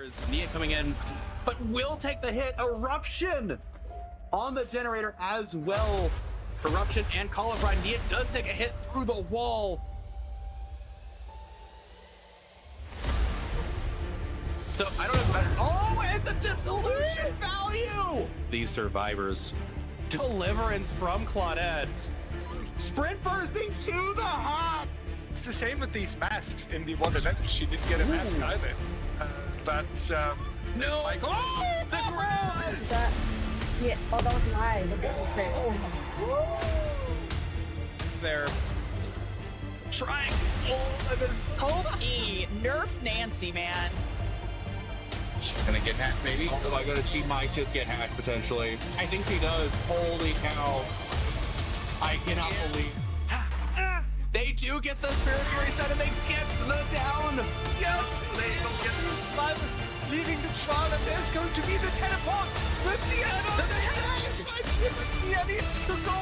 survivors. Nia coming in, but will take the hit. Eruption on the generator as well. Eruption and Call of Ride. Nia does take a hit through the wall. So I don't know if better. Oh, and the dissolution value! These survivors. Deliverance from Claudette. Sprint bursting to the hop. It's the same with these masks in the one event. She didn't get a mask either. No! Like, oh, the ground! Yeah, oh, that was live. Look at this. They're trying. Pokey, nerf Nancy, man. she's gonna get hacked, maybe. Oh my god, she might just get hacked potentially. I think she does. Holy cow. I cannot believe. They do get the Spirit Fury set and they get the down. Yes, they will get the survivors leaving the trial, and there's going to be the teleport with the add-on. She's right here, but Nia needs to go.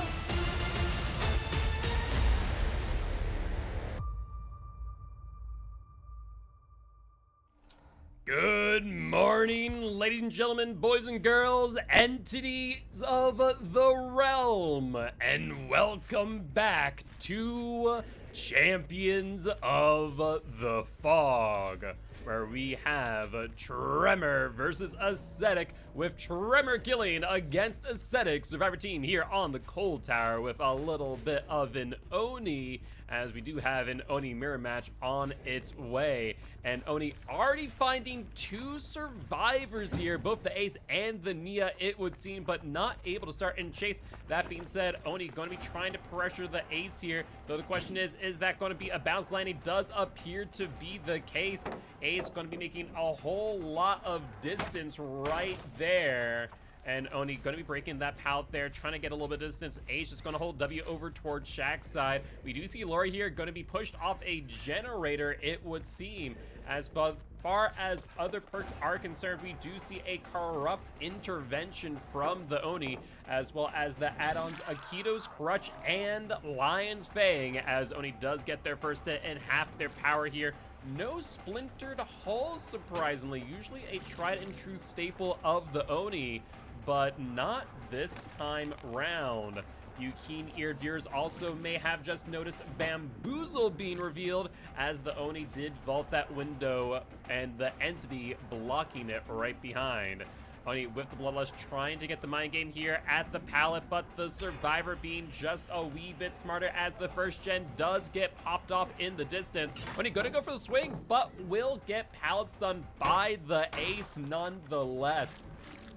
Good morning, ladies and gentlemen, boys and girls, entities of the realm, and welcome back to Champions of the Fog, where we have Tremor versus Ascetic, with Tremor killing against Ascetic Survivor Team here on the Cold Tower with a little bit of an Oni, as we do have an Oni mirror match on its way. And Oni already finding two survivors here, both the Ace and the Nia, it would seem, but not able to start in chase. That being said, Oni going to be trying to pressure the Ace here, though the question is that going to be a bounce landing? Does appear to be the case. Ace going to be making a whole lot of distance right there. And Oni going to be breaking that pallet there, trying to get a little bit of distance. Ace just going to hold W over towards Shaq's side. We do see Lori here going to be pushed off a generator, it would seem. As far as other perks are concerned, we do see a corrupt intervention from the Oni, as well as the add-ons Akito's Crutch and Lion's Fang, as Oni does get their first hit and half their power here. No splintered hull, surprisingly. Usually a tried and true staple of the Oni, but not this time round. You keen-eared viewers also may have just noticed Bamboozle being revealed, as the Oni did vault that window and the entity blocking it right behind. Oni with the Bloodlust trying to get the mind game here at the pallet, but the survivor being just a wee bit smarter, as the first gen does get popped off in the distance. Oni gonna go for the swing, but will get pallets done by the Ace nonetheless.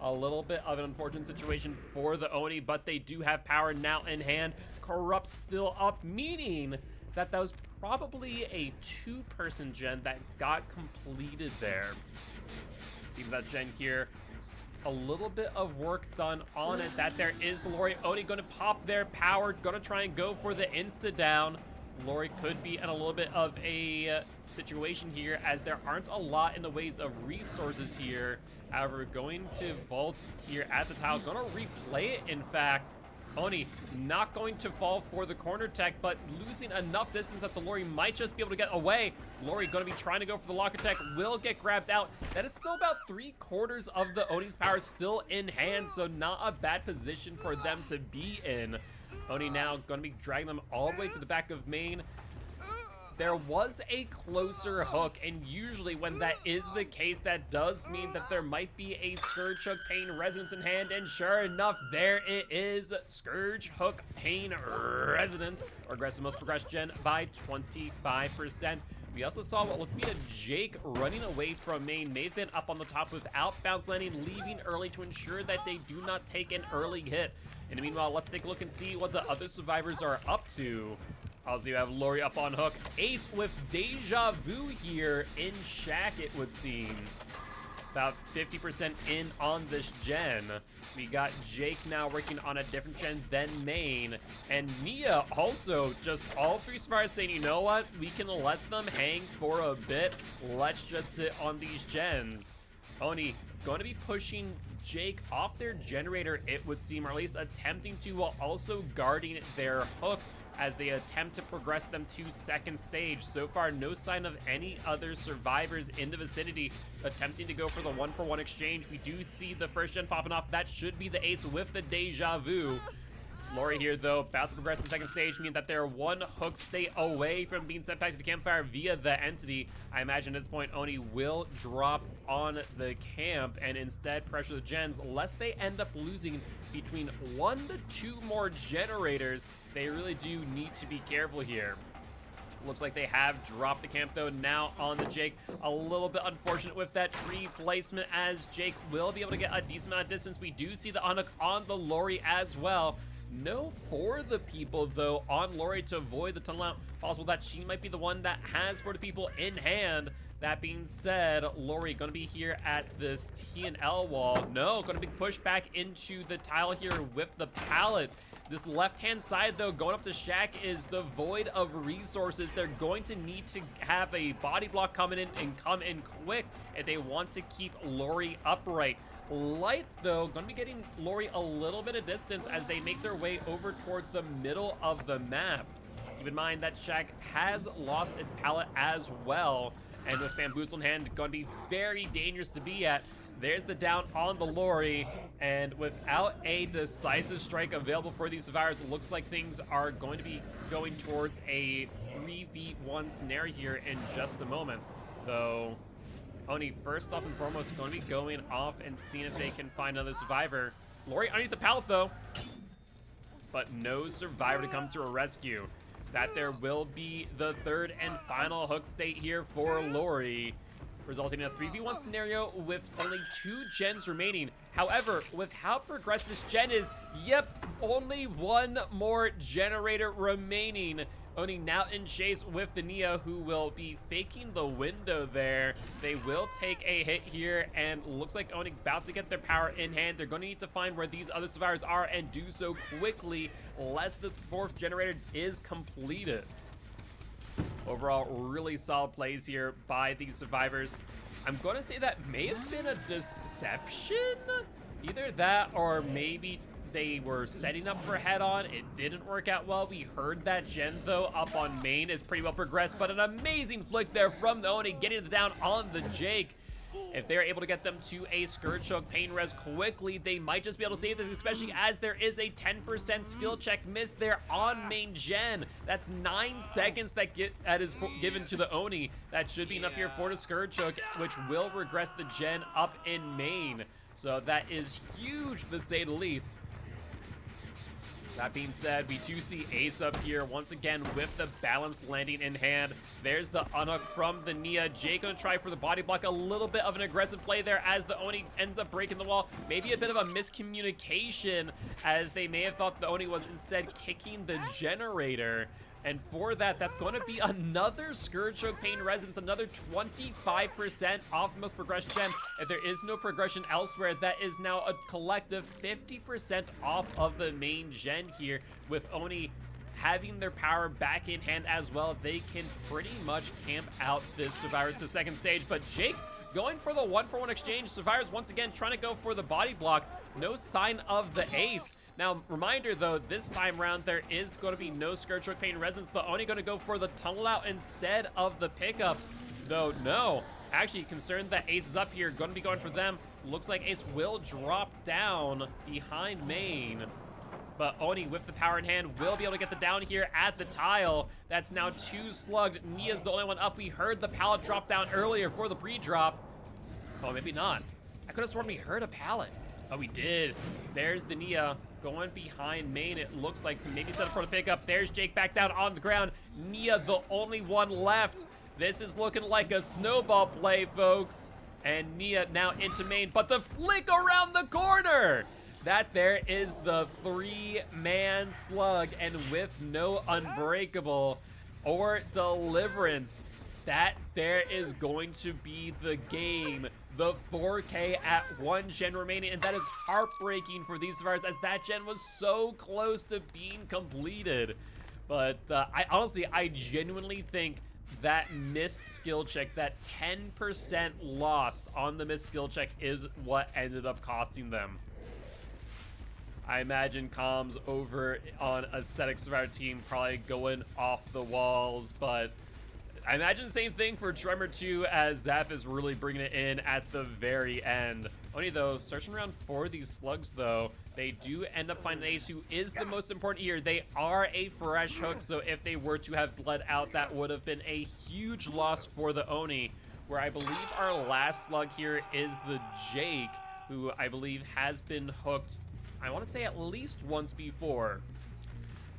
A little bit of an unfortunate situation for the Oni, but they do have power now in hand. Corrupt still up, meaning that was probably a two-person gen that got completed there. Seems that gen here, a little bit of work done on it. That there is the Lori. Oni gonna pop their power, gonna try and go for the insta down. Lori could be in a little bit of a situation here, as there aren't a lot in the ways of resources here. However, going to vault here at the tile, gonna replay it in fact. Oni not going to fall for the corner tech, but losing enough distance that the Lori might just be able to get away. Lori gonna be trying to go for the locker tech, will get grabbed out. That is still about 3/4 of the Oni's power still in hand, so not a bad position for them to be in. Oni now gonna be dragging them all the way to the back of main. There was a closer hook, and usually when that is the case, that does mean that there might be a Scourge Hook Pain Resonance in hand, and sure enough, there it is. Scourge Hook Pain Resonance, or aggressive most progressed gen by 25%. We also saw what looked to be a Jake running away from main. May have been up on the top without bounce landing, leaving early to ensure that they do not take an early hit. In the meanwhile, let's take a look and see what the other survivors are up to. Also, you have Lori up on hook. Ace with Deja Vu here in Shaq, it would seem. About 50% in on this gen. We got Jake now working on a different gen than main. And Nia also, just all three survivors saying, you know what? We can let them hang for a bit. Let's just sit on these gens. Oni going to be pushing Jake off their generator, it would seem, or at least attempting to, while also guarding their hook. as they attempt to progress them to second stage. So far, no sign of any other survivors in the vicinity attempting to go for the 1-for-1 exchange. We do see the first gen popping off. That should be the ace with the deja vu. Lori here, though, about to progress to second stage, meaning that they're one hook state away from being sent back to the campfire via the entity. I imagine at this point, Oni will drop on the camp and instead pressure the gens, lest they end up losing between 1 to 2 more generators. They really do need to be careful here. Looks like they have dropped the camp, though, now on the Jake. A little bit unfortunate with that tree placement, as Jake will be able to get a decent amount of distance. We do see the unhook on the Lori as well. No for the people, though, on Lori to avoid the tunnel out. Possible that she might be the one that has for the people in hand. That being said, Lori going to be here at this T&L wall. No, going to be pushed back into the tile here with the pallet. This left-hand side, though, going up to Shaq is devoid of resources. They're going to need to have a body block coming in and come in quick if they want to keep Lori upright. Light, though, going to be getting Lori a little bit of distance as they make their way over towards the middle of the map. Keep in mind that Shaq has lost its pallet as well, and with Bamboozle in hand, going to be very dangerous to be at. There's the down on the Lori, and without a decisive strike available for these survivors, it looks like things are going to be going towards a 3v1 scenario here in just a moment. Though, Oni, first off and foremost, going to be going off and seeing if they can find another survivor. Lori underneath the pallet, though, but no survivor to come to a rescue. That there will be the third and final hook state here for Lori, resulting in a 3v1 scenario with only 2 gens remaining. However, with how progressed this gen is, yep, only 1 more generator remaining. Oni now in chase with the Nia, who will be faking the window there. They will take a hit here, and looks like Oni about to get their power in hand. They're going to need to find where these other survivors are and do so quickly, lest the 4th generator is completed. Overall, really solid plays here by these survivors. I'm going to say that may have been a deception. Either that or maybe they were setting up for head-on. It didn't work out well. We heard that gen, though, up on main is pretty well progressed, but an amazing flick there from the Oni, getting it down on the Jake. If they're able to get them to a Scourge Choke Pain Res quickly, they might just be able to save this, especially as there is a 10% skill check miss there on main gen. That's 9 seconds that is given to the Oni. That should be enough here for the Scourge Choke, which will regress the gen up in main. So that is huge, to say the least. That being said, we do see Ace up here once again with the balanced landing in hand. There's the unhook from the Nia. Jake gonna try for the body block. A little bit of an aggressive play there as the Oni ends up breaking the wall. Maybe a bit of a miscommunication, as they may have thought the Oni was instead kicking the generator. And for that, that's going to be another Scourge Choke Pain Resonance, another 25% off the most progression gen. If there is no progression elsewhere, that is now a collective 50% off of the main gen here. With Oni having their power back in hand as well, they can pretty much camp out this survivor to second stage. But Jake going for the 1-for-1 exchange. Survivors once again trying to go for the body block. No sign of the ace. Now, reminder though, this time around there is going to be no Scourge Choke Pain Resonance, but only going to go for the tunnel out instead of the pickup. Though, no. Actually, concerned that Ace is up here, going to be going for them. Looks like Ace will drop down behind main. But Oni, with the power in hand, will be able to get the down here at the tile. That's now 2 slugged. Nia's the only one up. We heard the pallet drop down earlier for the pre-drop. Oh, maybe not. I could have sworn we heard a pallet. Oh, we did. There's the Nia going behind main. It looks like to maybe set up for the pickup. There's Jake back down on the ground. Nia, the only one left. This is looking like a snowball play, folks. And Nia now into main, but the flick around the corner. That there is the 3-man slug, and with no unbreakable or deliverance, that there is going to be the game. The 4K at 1 gen remaining, and that is heartbreaking for these survivors, as that gen was so close to being completed. But I genuinely think that missed skill check, that 10% loss on the missed skill check, is what ended up costing them. I imagine comms over on Ascetic Survivor team probably going off the walls, but I imagine the same thing for Tremor 2 as Zap is really bringing it in at the very end. Only though, searching around for these slugs though, they do end up finding Ace, who is the most important here. They are a fresh hook, so if they were to have bled out, that would have been a huge loss for the Oni, where I believe our last slug here is the Jake, who I believe has been hooked, I want to say at least once before.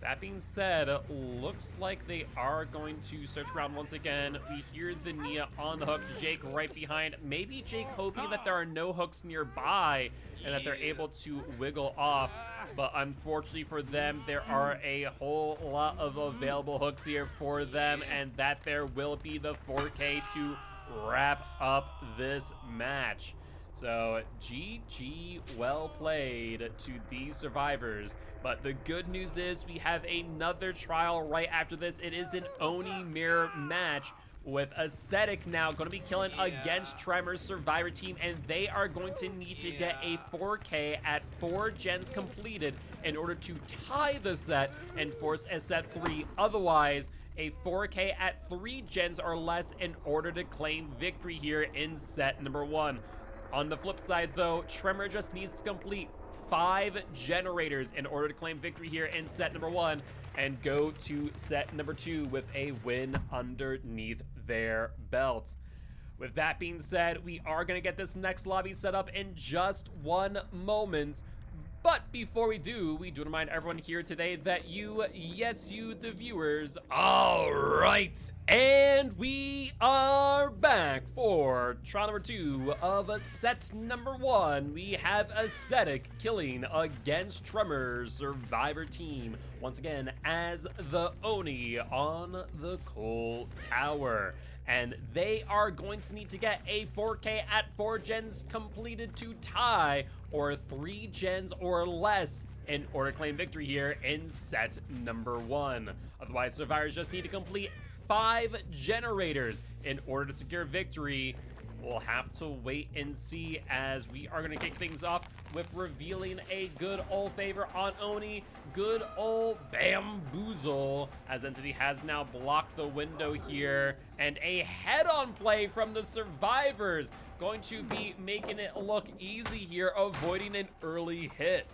That being said, looks like they are going to search around once again. We hear the Nia on the hook, Jake right behind. Maybe Jake hoping that there are no hooks nearby and that they're able to wiggle off. But unfortunately for them, there are a whole lot of available hooks here for them, and that there will be the 4K to wrap up this match. So GG, well played to these survivors. But the good news is we have another trial right after this. It is an Oni mirror match with Ascetic now going to be killing against Tremor's survivor team, and they are going to need to get a 4K at 4 gens completed in order to tie the set and force a set 3. Otherwise, a 4K at 3 gens or less in order to claim victory here in set number 1. On the flip side though, Tremor just needs to complete 5 generators in order to claim victory here in set number 1 and go to set number 2 with a win underneath their belt. With that being said, we are going to get this next lobby set up in just one moment. But before we do remind everyone here today that you, yes you, the viewers, all right, and we are back for trial number 2 of set number 1. We have Ascetic killing against Tremor's survivor team, once again as the Oni on the Coal Tower. And they are going to need to get a 4K at 4 gens completed to tie, or 3 gens or less in order to claim victory here in set number 1. Otherwise, survivors just need to complete 5 generators in order to secure victory. We'll have to wait and see, as we are going to kick things off with revealing a good old favor on Oni, good old Bamboozle, as Entity has now blocked the window here, and a head-on play from the survivors, going to be making it look easy here, avoiding an early hit.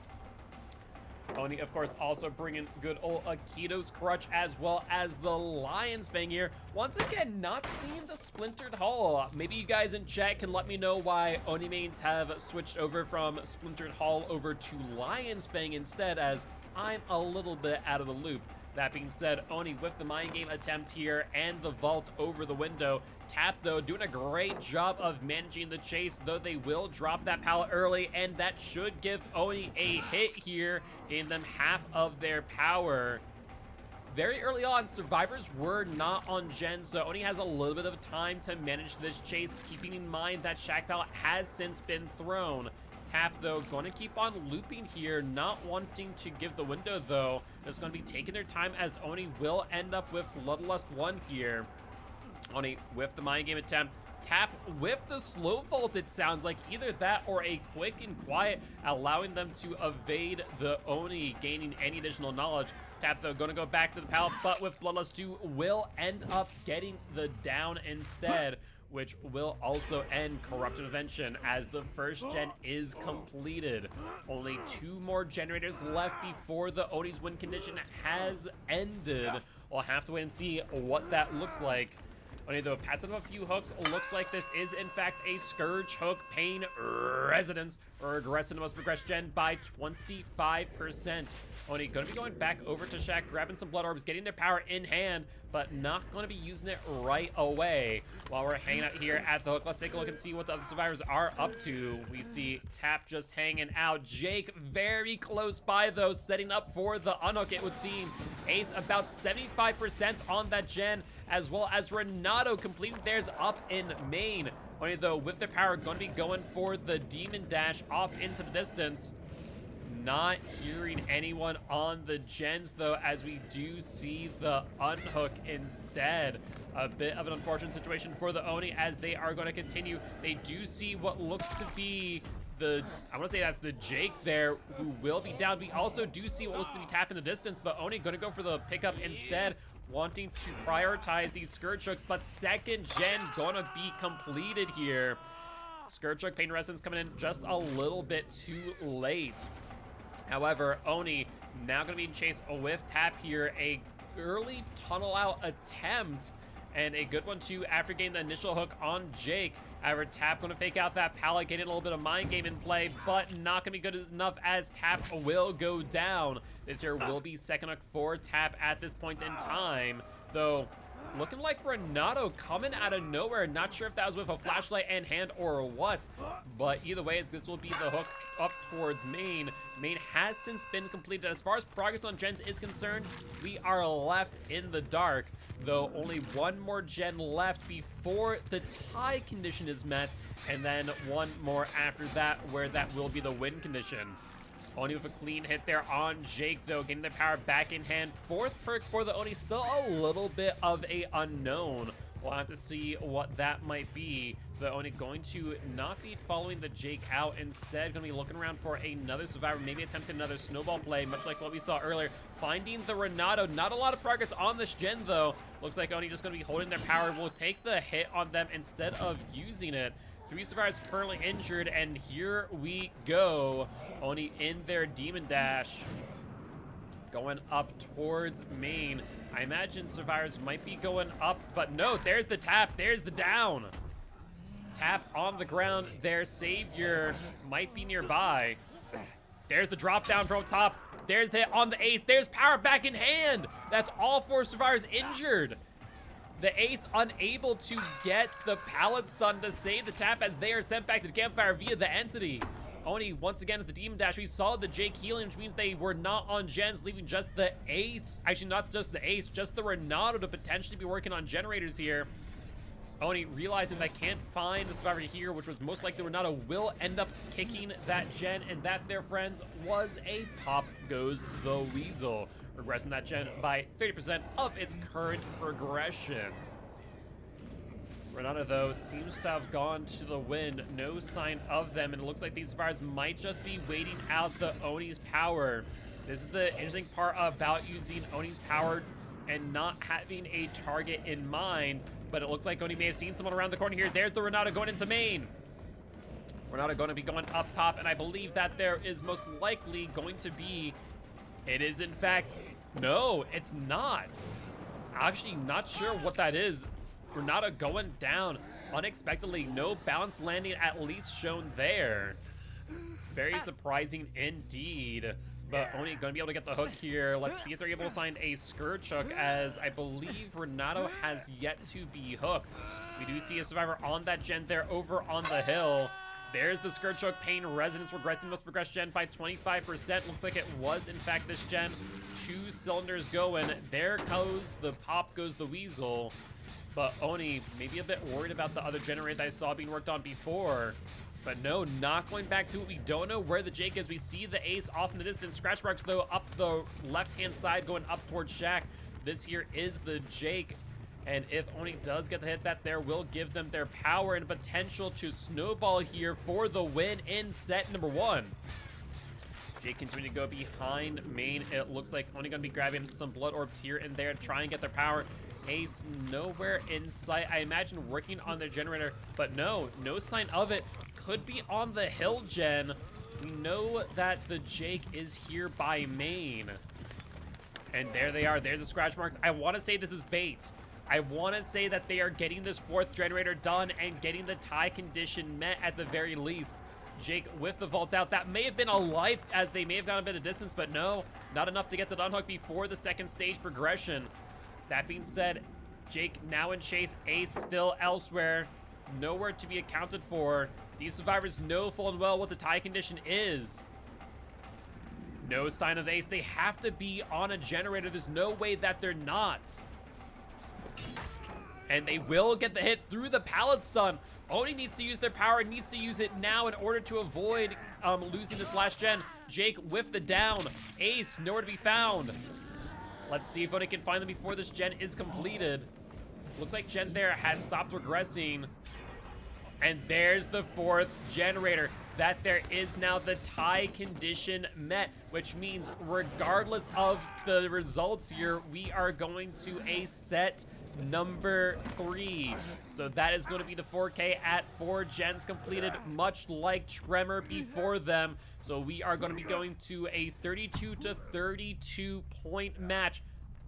Oni, of course, also bringing good old Akito's Crutch, as well as the Lion's Fang here. Once again, not seeing the Splintered Hull. Maybe you guys in chat can let me know why Oni mains have switched over from Splintered Hull over to Lion's Fang instead, as I'm a little bit out of the loop. That being said, Oni with the mind game attempt here and the vault over the window. Tap, though, doing a great job of managing the chase, though they will drop that pallet early, and that should give Oni a hit here, giving them half of their power. Very early on, survivors were not on gen, so Oni has a little bit of time to manage this chase, keeping in mind that Shack Pallet has since been thrown. Tap, though, going to keep on looping here, not wanting to give the window, though. Just going to be taking their time, as Oni will end up with Bloodlust 1 here. Oni with the mind game attempt. Tap with the slow vault, it sounds like. Either that or a quick and quiet, allowing them to evade the Oni, gaining any additional knowledge. Tap, though, going to go back to the pallet, but with Bloodlust 2 will end up getting the down instead, which will also end Corrupt Intervention, as the first gen is completed. Only 2 more generators left before the Oni's win condition has ended. We'll have to wait and see what that looks like. Only though, passing up a few hooks, looks like this is in fact a Scourge hook, paying Residence or Aggressive must progress gen by 25%. Only going to be going back over to Shack, grabbing some blood orbs, getting their power in hand, but not going to be using it right away. While we're hanging out here at the hook, let's take a look and see what the other survivors are up to. We see Tap just hanging out. Jake very close by, though, setting up for the unhook, it would seem. Ace about 75% on that gen, as well as Renato completing theirs up in main. Only though, with their power, going to be going for the Demon Dash off into the distance. Not hearing anyone on the gens, though, as we do see the unhook instead. A bit of an unfortunate situation for the Oni, as they are going to continue. They do see what looks to be I want to say that's the Jake there who will be down. We also do see what looks to be tap in the distance, but Oni gonna go for the pickup instead, wanting to prioritize these Skirt Chooks, but second gen gonna be completed here. Skirt Chook Pain Resonance coming in just a little bit too late. However, Oni now gonna be in chase a whiff tap here, a early tunnel out attempt, and a good one too after getting the initial hook on Jake. However, Tap gonna fake out that pallet, getting a little bit of mind game in play, but not gonna be good enough as Tap will go down. This here will be second hook for Tap at this point in time, though looking like Renato coming out of nowhere. Not sure if that was with a flashlight in hand or what, but either way, this will be the hook up towards main. Main has since been completed. As far as progress on gens is concerned, we are left in the dark, though only one more gen left before the tie condition is met, and then one more after that, where that will be the win condition. Oni with a clean hit there on Jake, though, getting the power back in hand. Fourth perk for the Oni, still a little bit of a unknown. We'll have to see what that might be. The Oni going to not be following the Jake out. Instead, going to be looking around for another survivor, maybe attempting another snowball play, much like what we saw earlier. Finding the Renato. Not a lot of progress on this gen, though. Looks like Oni just going to be holding their power. Will take the hit on them instead of using it. 3 survivors currently injured, and here we go. Oni in their Demon Dash, going up towards main. I imagine survivors might be going up, but no, there's the tap, there's the down. Tap on the ground, their savior might be nearby. There's the drop down from top. There's the hit on the ace. There's power back in hand. That's all 4 survivors injured. The ace unable to get the pallet stun to save the Tap as they are sent back to the campfire via the entity. Oni once again at the Demon Dash. We saw the Jake healing, which means they were not on gens, leaving just the ace. Actually, not just the ace, just the Renato to potentially be working on generators here. Oni realizing they can't find the survivor here, which was most likely Renato, will end up kicking that gen, and that, their friends, was a pop goes the Weasel, regressing that gen by 30% of its current progression. Renato, though, seems to have gone to the win. No sign of them, and it looks like these survivors might just be waiting out the Oni's power. This is the interesting part about using Oni's power and not having a target in mind, but it looks like Oni may have seen someone around the corner here. There's the Renato going into main. Renato going to be going up top, and I believe that there is most likely going to be, it is in fact, no, it's not. Actually, not sure what that is. Renato going down unexpectedly. No balance landing at least shown there. Very surprising indeed. But Oni going to be able to get the hook here. Let's see if they're able to find a Skirt Chook, as I believe Renato has yet to be hooked. We do see a survivor on that gen there over on the hill. There's the Skirt Chook Pain Resonance, regressing most progressed gen by 25%. Looks like it was in fact this gen. 2 cylinders going. There goes the pop goes the Weasel. But Oni maybe a bit worried about the other generator that I saw being worked on before. But no, not going back to it. We don't know where the Jake is. We see the ace off in the distance. Scratch marks, though, up the left-hand side going up towards Shaq. This here is the Jake. And if Oni does get the hit, that there will give them their power and potential to snowball here for the win in set number 1. Jake continuing to go behind main. It looks like Oni going to be grabbing some blood orbs here and there to try and get their power. Ace nowhere in sight. I imagine working on their generator, but no sign of it. Could be on the hill gen. We know that the Jake is here by main. And there they are. There's the scratch marks. I want to say this is bait. I want to say that they are getting this 4th generator done and getting the tie condition met at the very least. Jake with the vault out. That may have been a life, as they may have gone a bit of distance, but no, not enough to get to the unhook before the 2nd stage progression. That being said, Jake now in chase. Ace still elsewhere. Nowhere to be accounted for. These survivors know full and well what the tie condition is. No sign of Ace. They have to be on a generator. There's no way that they're not. And they will get the hit through the pallet stun. Oni needs to use their power, needs to use it now in order to avoid losing this last gen. Jake with the down. Ace nowhere to be found. Let's see if Oni can find them before this gen is completed. Looks like gen there has stopped regressing. And there's the 4th generator. that there is now the tie condition met, which means regardless of the results here, we are going to a set number 3. So that is going to be the 4K at 4 gens completed, much like Tremor before them. So we are going to be going to a 32 to 32 point match,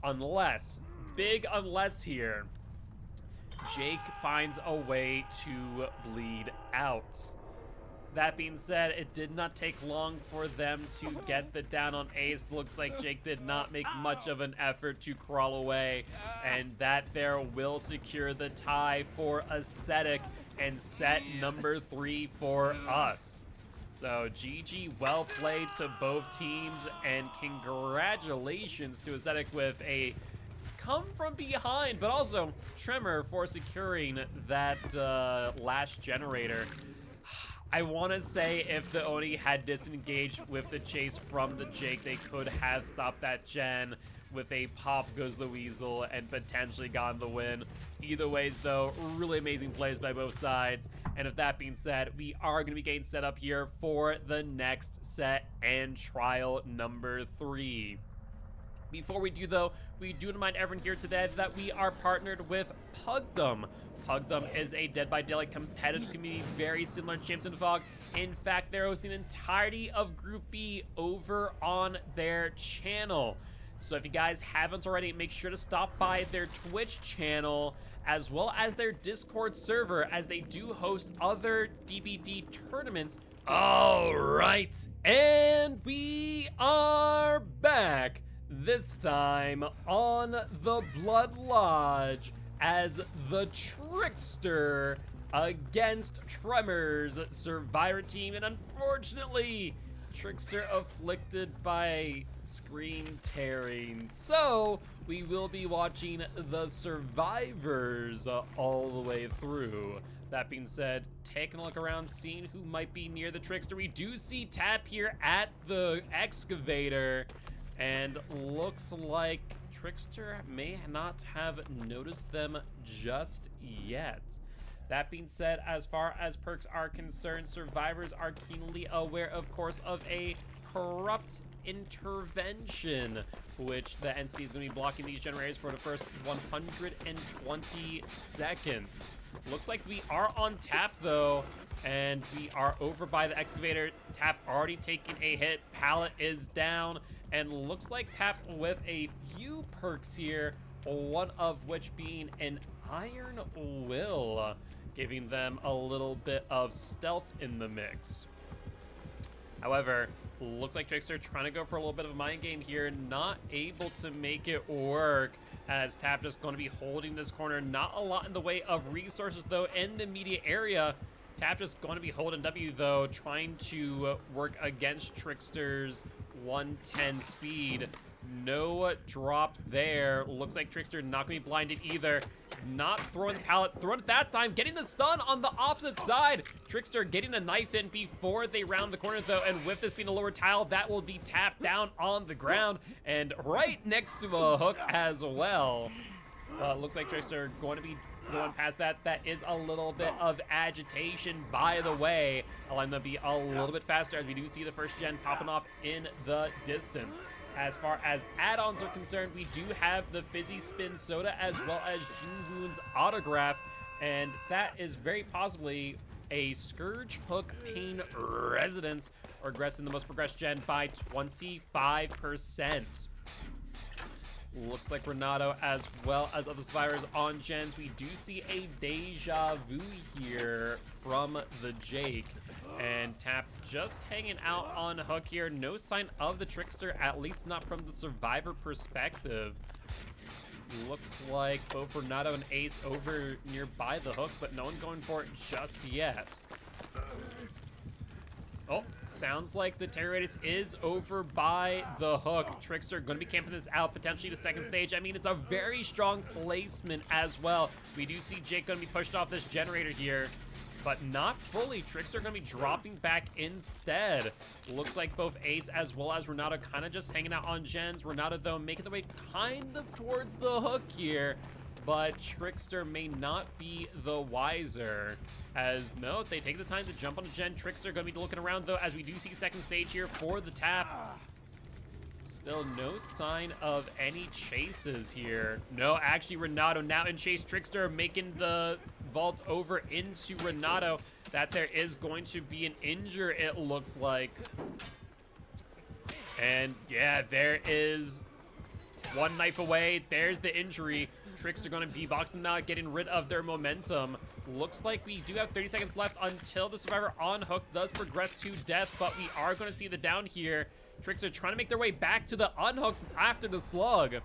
unless, big unless here, Jake finds a way to bleed out. That being said, it did not take long for them to get the down on Ace. Looks like Jake did not make much of an effort to crawl away, and that there will secure the tie for Ascetic and set number 3 for us. So GG, well played to both teams, and congratulations to Ascetic with a come from behind, but also Tremor for securing that last generator. I want to say if the Oni had disengaged with the chase from the Jake, they could have stopped that gen with a pop goes the weasel and potentially gotten the win. Either ways though, really amazing plays by both sides. And with that being said, we are going to be getting set up here for the next set and trial number 3. Before we do though, we do remind everyone here today that we are partnered with Pugdom. Pugdom is a Dead by Daylight competitive community very similar to Champs and Fog. In fact, they're hosting the entirety of Group B over on their channel. So if you guys haven't already, make sure to stop by their Twitch channel as well as their Discord server, as they do host other DBD tournaments. All right, and we are back. This time on the Blood Lodge as the Trickster against Tremor's Survivor team. And unfortunately, Trickster afflicted by screen tearing. So we will be watching the Survivors all the way through. That being said, taking a look around, seeing who might be near the Trickster. We do see Tap here at the excavator, and looks like Trickster may not have noticed them just yet. That being said, as far as perks are concerned, Survivors are keenly aware, of course, of a corrupt intervention, which the entity is going to be blocking these generators for the first 120 seconds. Looks like we are on Tap though, and we are over by the excavator. Tap already taking a hit, Pallet is down, and looks like Tap with a few perks here, one of which being an Iron Will, giving them a little bit of stealth in the mix. However, looks like Trickster trying to go for a little bit of a mind game here, not able to make it work, as Tap just going to be holding this corner. Not a lot in the way of resources though in the immediate area. Tap just going to be holding W though, trying to work against Trickster's 110 speed. No drop there. Looks like Trickster not going to be blinded either. Not throwing the pallet, throwing it that time, getting the stun on the opposite side. Trickster getting a knife in before they round the corner though, and with this being a lower tile, that will be tapped down on the ground and right next to a hook as well. Looks like Trickster going to be going past that. That is a little bit of agitation, by the way, allowing them to be a little bit faster, as we do see the first gen popping off in the distance. As far as add-ons are concerned, we do have the Fizzy Spin Soda as well as Jinwoon's Autograph, and that is very possibly a Scourge Hook Pain Residence, regressing the most progressed gen by 25%. Looks like Renato as well as other survivors on gens. We do see a Deja Vu here from the Jake. And Tap just hanging out on hook here. No sign of the Trickster, at least not from the Survivor perspective. Looks like both Renato and Ace over nearby the hook, but no one going for it just yet. Oh, sounds like the Terroritis is over by the hook. Trickster going to be camping this out, potentially the second stage. I mean, it's a very strong placement as well. We do see Jake going to be pushed off this generator here, but not fully. Trickster going to be dropping back instead. Looks like both Ace as well as Renato kind of just hanging out on gens. Renato, though, making the way kind of towards the hook here, but Trickster may not be the wiser, As no, they take the time to jump on a gen. Trickster going to be looking around, though, as we do see second stage here for the tap. Still no sign of any chases here. No, actually, Renato now in chase. Trickster making the vault over into Renato. That there is going to be an injure, it looks like. And yeah, there is one knife away. There's the injury. Trickster going to be boxing them out, getting rid of their momentum. Looks like we do have 30 seconds left until the survivor on hook does progress to death, but we are going to see the down here. Trickster trying to make their way back to the unhook after the slug.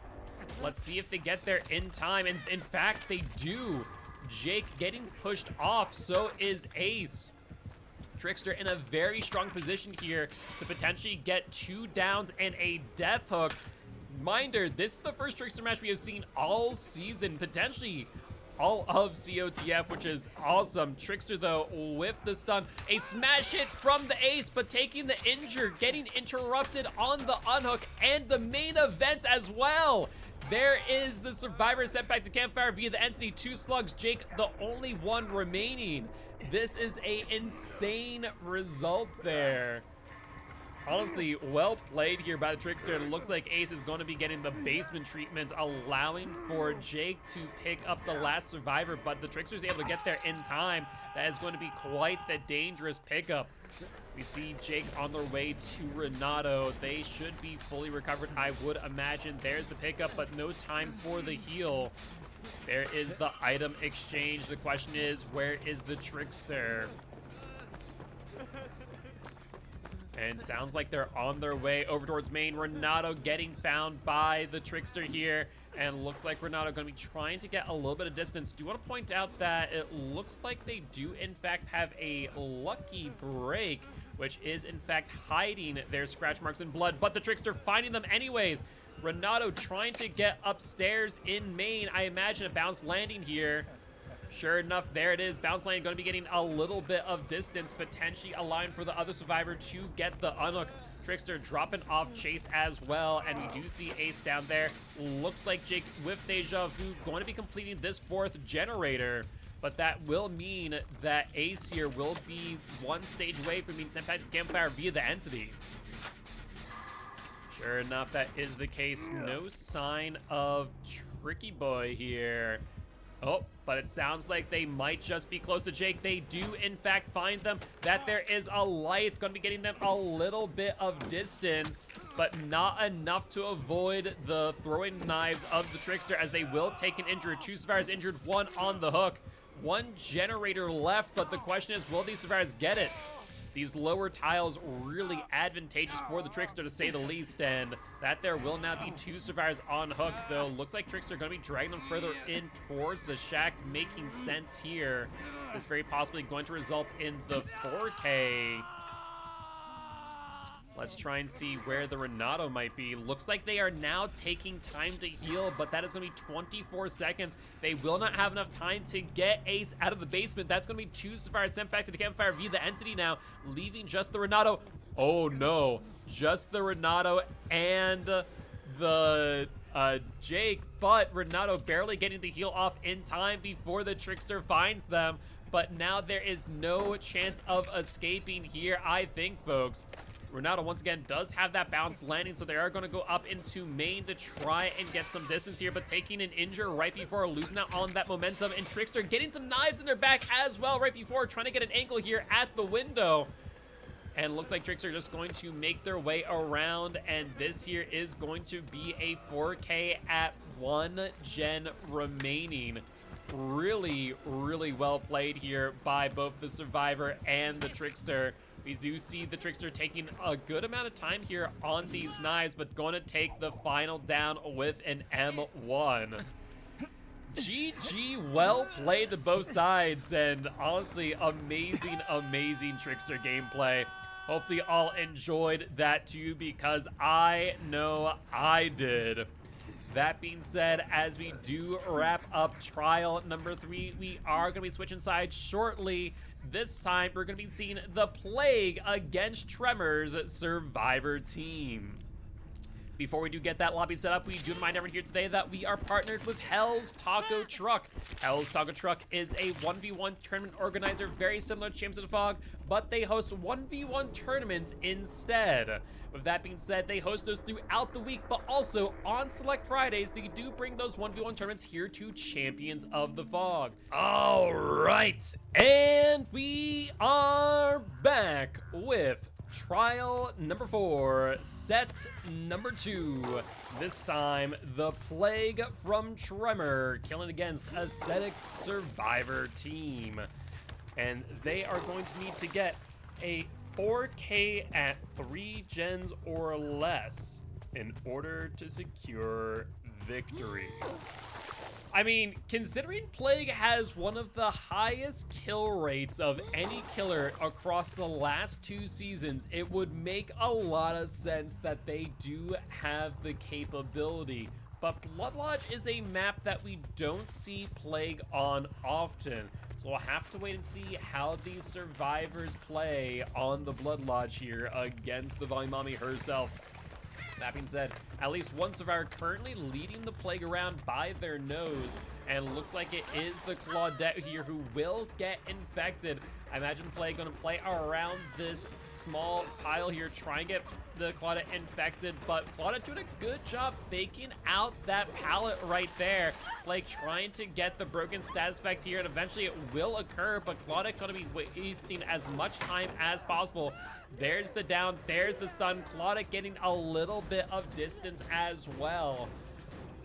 Let's see if they get there in time, and in fact, they do. Jake getting pushed off, so is Ace. Trickster in a very strong position here to potentially get 2 downs and a death hook. Reminder, this is the first Trickster match we have seen all season, potentially all of COTF, which is awesome. Trickster, though, with the stun. A smash hit from the Ace, but taking the injure, getting interrupted on the unhook, and the main event as well. There is the survivor sent back to campfire via the entity. 2 slugs, Jake the only one remaining. This is a insane result there. Honestly, well played here by the Trickster. It looks like Ace is going to be getting the basement treatment, allowing for Jake to pick up the last survivor, but the Trickster is able to get there in time. That is going to be quite the dangerous pickup. We see Jake on their way to Renato. They should be fully recovered, I would imagine. There's the pickup, but no time for the heal. There is the item exchange. The question is, where is the Trickster? And sounds like they're on their way over towards main. Renato getting found by the Trickster here. And looks like Renato going to be trying to get a little bit of distance. Do want to point out that it looks like they do, in fact, have a lucky break, which is, in fact, hiding their scratch marks in blood. But the Trickster finding them anyways. Renato trying to get upstairs in main. I imagine a bounce landing here. Sure enough, there it is. Bounce landing going to be getting a little bit of distance, potentially allowing for the other survivor to get the unhook. Trickster dropping off chase as well, and we do see Ace down there. Looks like Jake with Deja Vu going to be completing this 4th generator, but that will mean that Ace here will be 1 stage away from being sent back to campfire via the entity. Sure enough, that is the case. No sign of Tricky Boy here. Oh, but it sounds like they might just be close to Jake. They do, in fact, find them. That there is a light. Going to be getting them a little bit of distance, but not enough to avoid the throwing knives of the Trickster, as they will take an injury. 2 survivors injured, 1 on the hook. 1 generator left, but the question is, will these survivors get it? These lower tiles really advantageous for the Trickster, to say the least, and that there will now be 2 survivors on hook, though. Looks like Trickster going to be dragging them further in towards the shack, making sense here. This very possibly going to result in the 4K. Let's try and see where the Renato might be. Looks like they are now taking time to heal, but that is going to be 24 seconds. They will not have enough time to get Ace out of the basement. That's going to be 2 survivors sent back to the campfire via the entity now, leaving just the Renato. Oh no, just the Renato and the Jake, but Renato barely getting the heal off in time before the Trickster finds them. But now there is no chance of escaping here, I think, folks. Renato, once again, does have that bounce landing, so they are going to go up into main to try and get some distance here, but taking an injure right before losing out on that momentum, and Trickster getting some knives in their back as well right before, trying to get an ankle here at the window. And looks like Trickster just going to make their way around, and this here is going to be a 4K at 1 gen remaining. Really, really well played here by both the survivor and the Trickster. We do see the Trickster taking a good amount of time here on these knives, but going to take the final down with an M1. GG, well played to both sides, and honestly, amazing, amazing Trickster gameplay. Hopefully you all enjoyed that too, because I know I did. That being said, as we do wrap up trial number 3, we are going to be switching sides shortly. This time, we're going to be seeing the Plague against Tremor's Survivor team. Before we do get that lobby set up, we do remind everyone here today that we are partnered with Hell's Taco Truck. Hell's Taco Truck is a 1v1 tournament organizer, very similar to Champs of the Fog, but they host 1v1 tournaments instead. With that being said, they host those throughout the week, but also on select Fridays, they do bring those 1v1 tournaments here to Champions of the Fog. All right, and we are back with trial number 4, set number 2. This time, the Plague from Tremor, killing against Ascetic's Survivor team. And they are going to need to get a 4K at 3 gens or less in order to secure victory. I mean, considering Plague has one of the highest kill rates of any killer across the last 2 seasons, it would make a lot of sense that they do have the capability. But Blood Lodge is a map that we don't see Plague on often. So we'll have to wait and see how these survivors play on the Blood Lodge here against the Volumami herself. That being said, at least one survivor currently leading the Plague around by their nose, and looks like it is the Claudette here who will get infected. I imagine Plague gonna play around this small tile here, try and get the Claudette infected, but Claudette doing a good job faking out that pallet right there. Plague trying to get the broken status effect here, and eventually it will occur, but Claudette gonna be wasting as much time as possible. There's the down, there's the stun. Claudette getting a little bit of distance as well.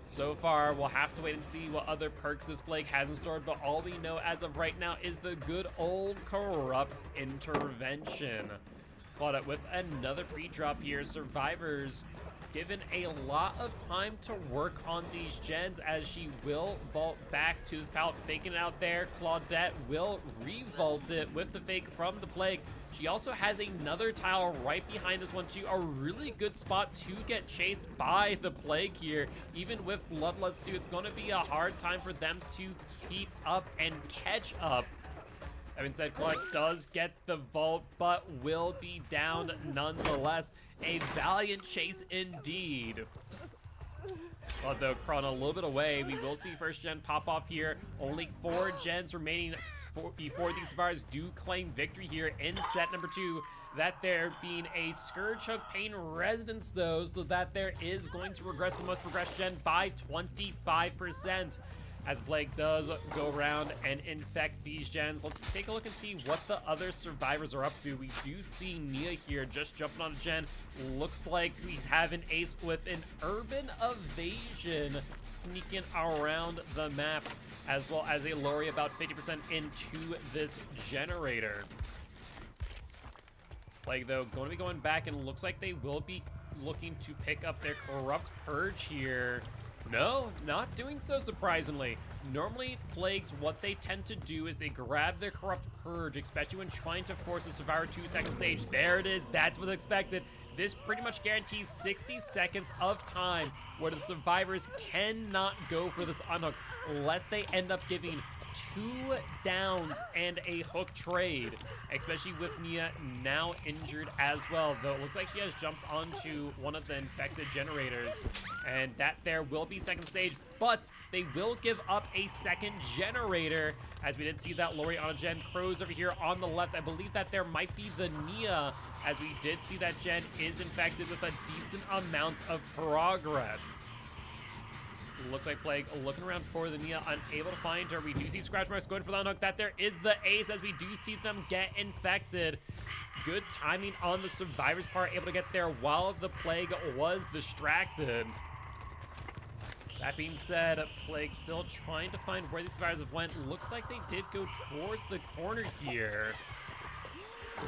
So far, we'll have to wait and see what other perks this Plague has in store, but all we know as of right now is the good old Corrupt Intervention. Claudette with another pre-drop here. Survivors given a lot of time to work on these gens as she will vault back to this pallet, faking it out there. Claudette will revault it with the fake from the Plague. She also has another tile right behind this one too, a really good spot to get chased by the Plague here. Even with Bloodlust too, it's gonna be a hard time for them to keep up and catch up. That being said, Clark does get the vault, but will be down nonetheless. A valiant chase indeed. Although Chrono a little bit away, we will see first gen pop off here. Only 4 gens remaining before these survivors do claim victory here in set number 2. That there being a Scourge Hook Pain Residence though, so that there is going to regress the most progressed gen by 25%. As Plague does go around and infect these gens. Let's take a look and see what the other survivors are up to. We do see Nia here just jumping on a gen. Looks like we have an ace with an Urban Evasion sneaking around the map, as well as a Lori about 50% into this generator. Plague though going to be going back, and looks like they will be looking to pick up their Corrupt Purge here. No, not doing so surprisingly. Normally, Plagues, what they tend to do is they grab their Corrupt Purge, especially when trying to force a Survivor to second stage. There it is, that's what's expected. This pretty much guarantees 60 seconds of time where the survivors cannot go for this unhook unless they end up giving 2 downs and a hook trade, especially with Nia now injured as well, though it looks like she has jumped onto one of the infected generators, and that there will be second stage, but they will give up a second generator, as we did see that Lori on a gen. Crows over here on the left. I believe that there might be the Nia, as we did see that gen is infected with a decent amount of progress. Looks like Plague looking around for the Nia, unable to find her. We do see Scratch Marks going for the unhook. That there is the ace, as we do see them get infected. Good timing on the survivor's part, able to get there while the Plague was distracted. That being said, Plague still trying to find where the survivors have went. Looks like they did go towards the corner here.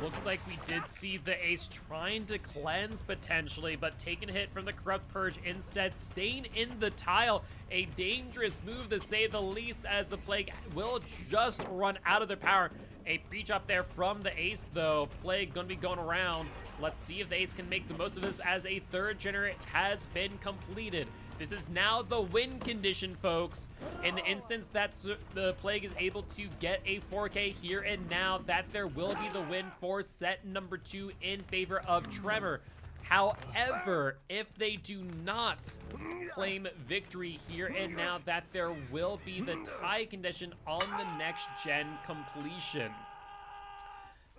Looks like we did see the ace trying to cleanse potentially, but taking a hit from the Corrupt Purge, instead staying in the tile. A dangerous move to say the least, as the Plague will just run out of their power. A pre-drop there from the ace though. Plague gonna be going around. Let's see if the ace can make the most of this, as a 3rd generator has been completed. This is now the win condition, folks. In the instance that the Plague is able to get a 4K here and now, that there will be the win for set number 2 in favor of Tremor. However, if they do not claim victory here and now, that there will be the tie condition on the next gen completion.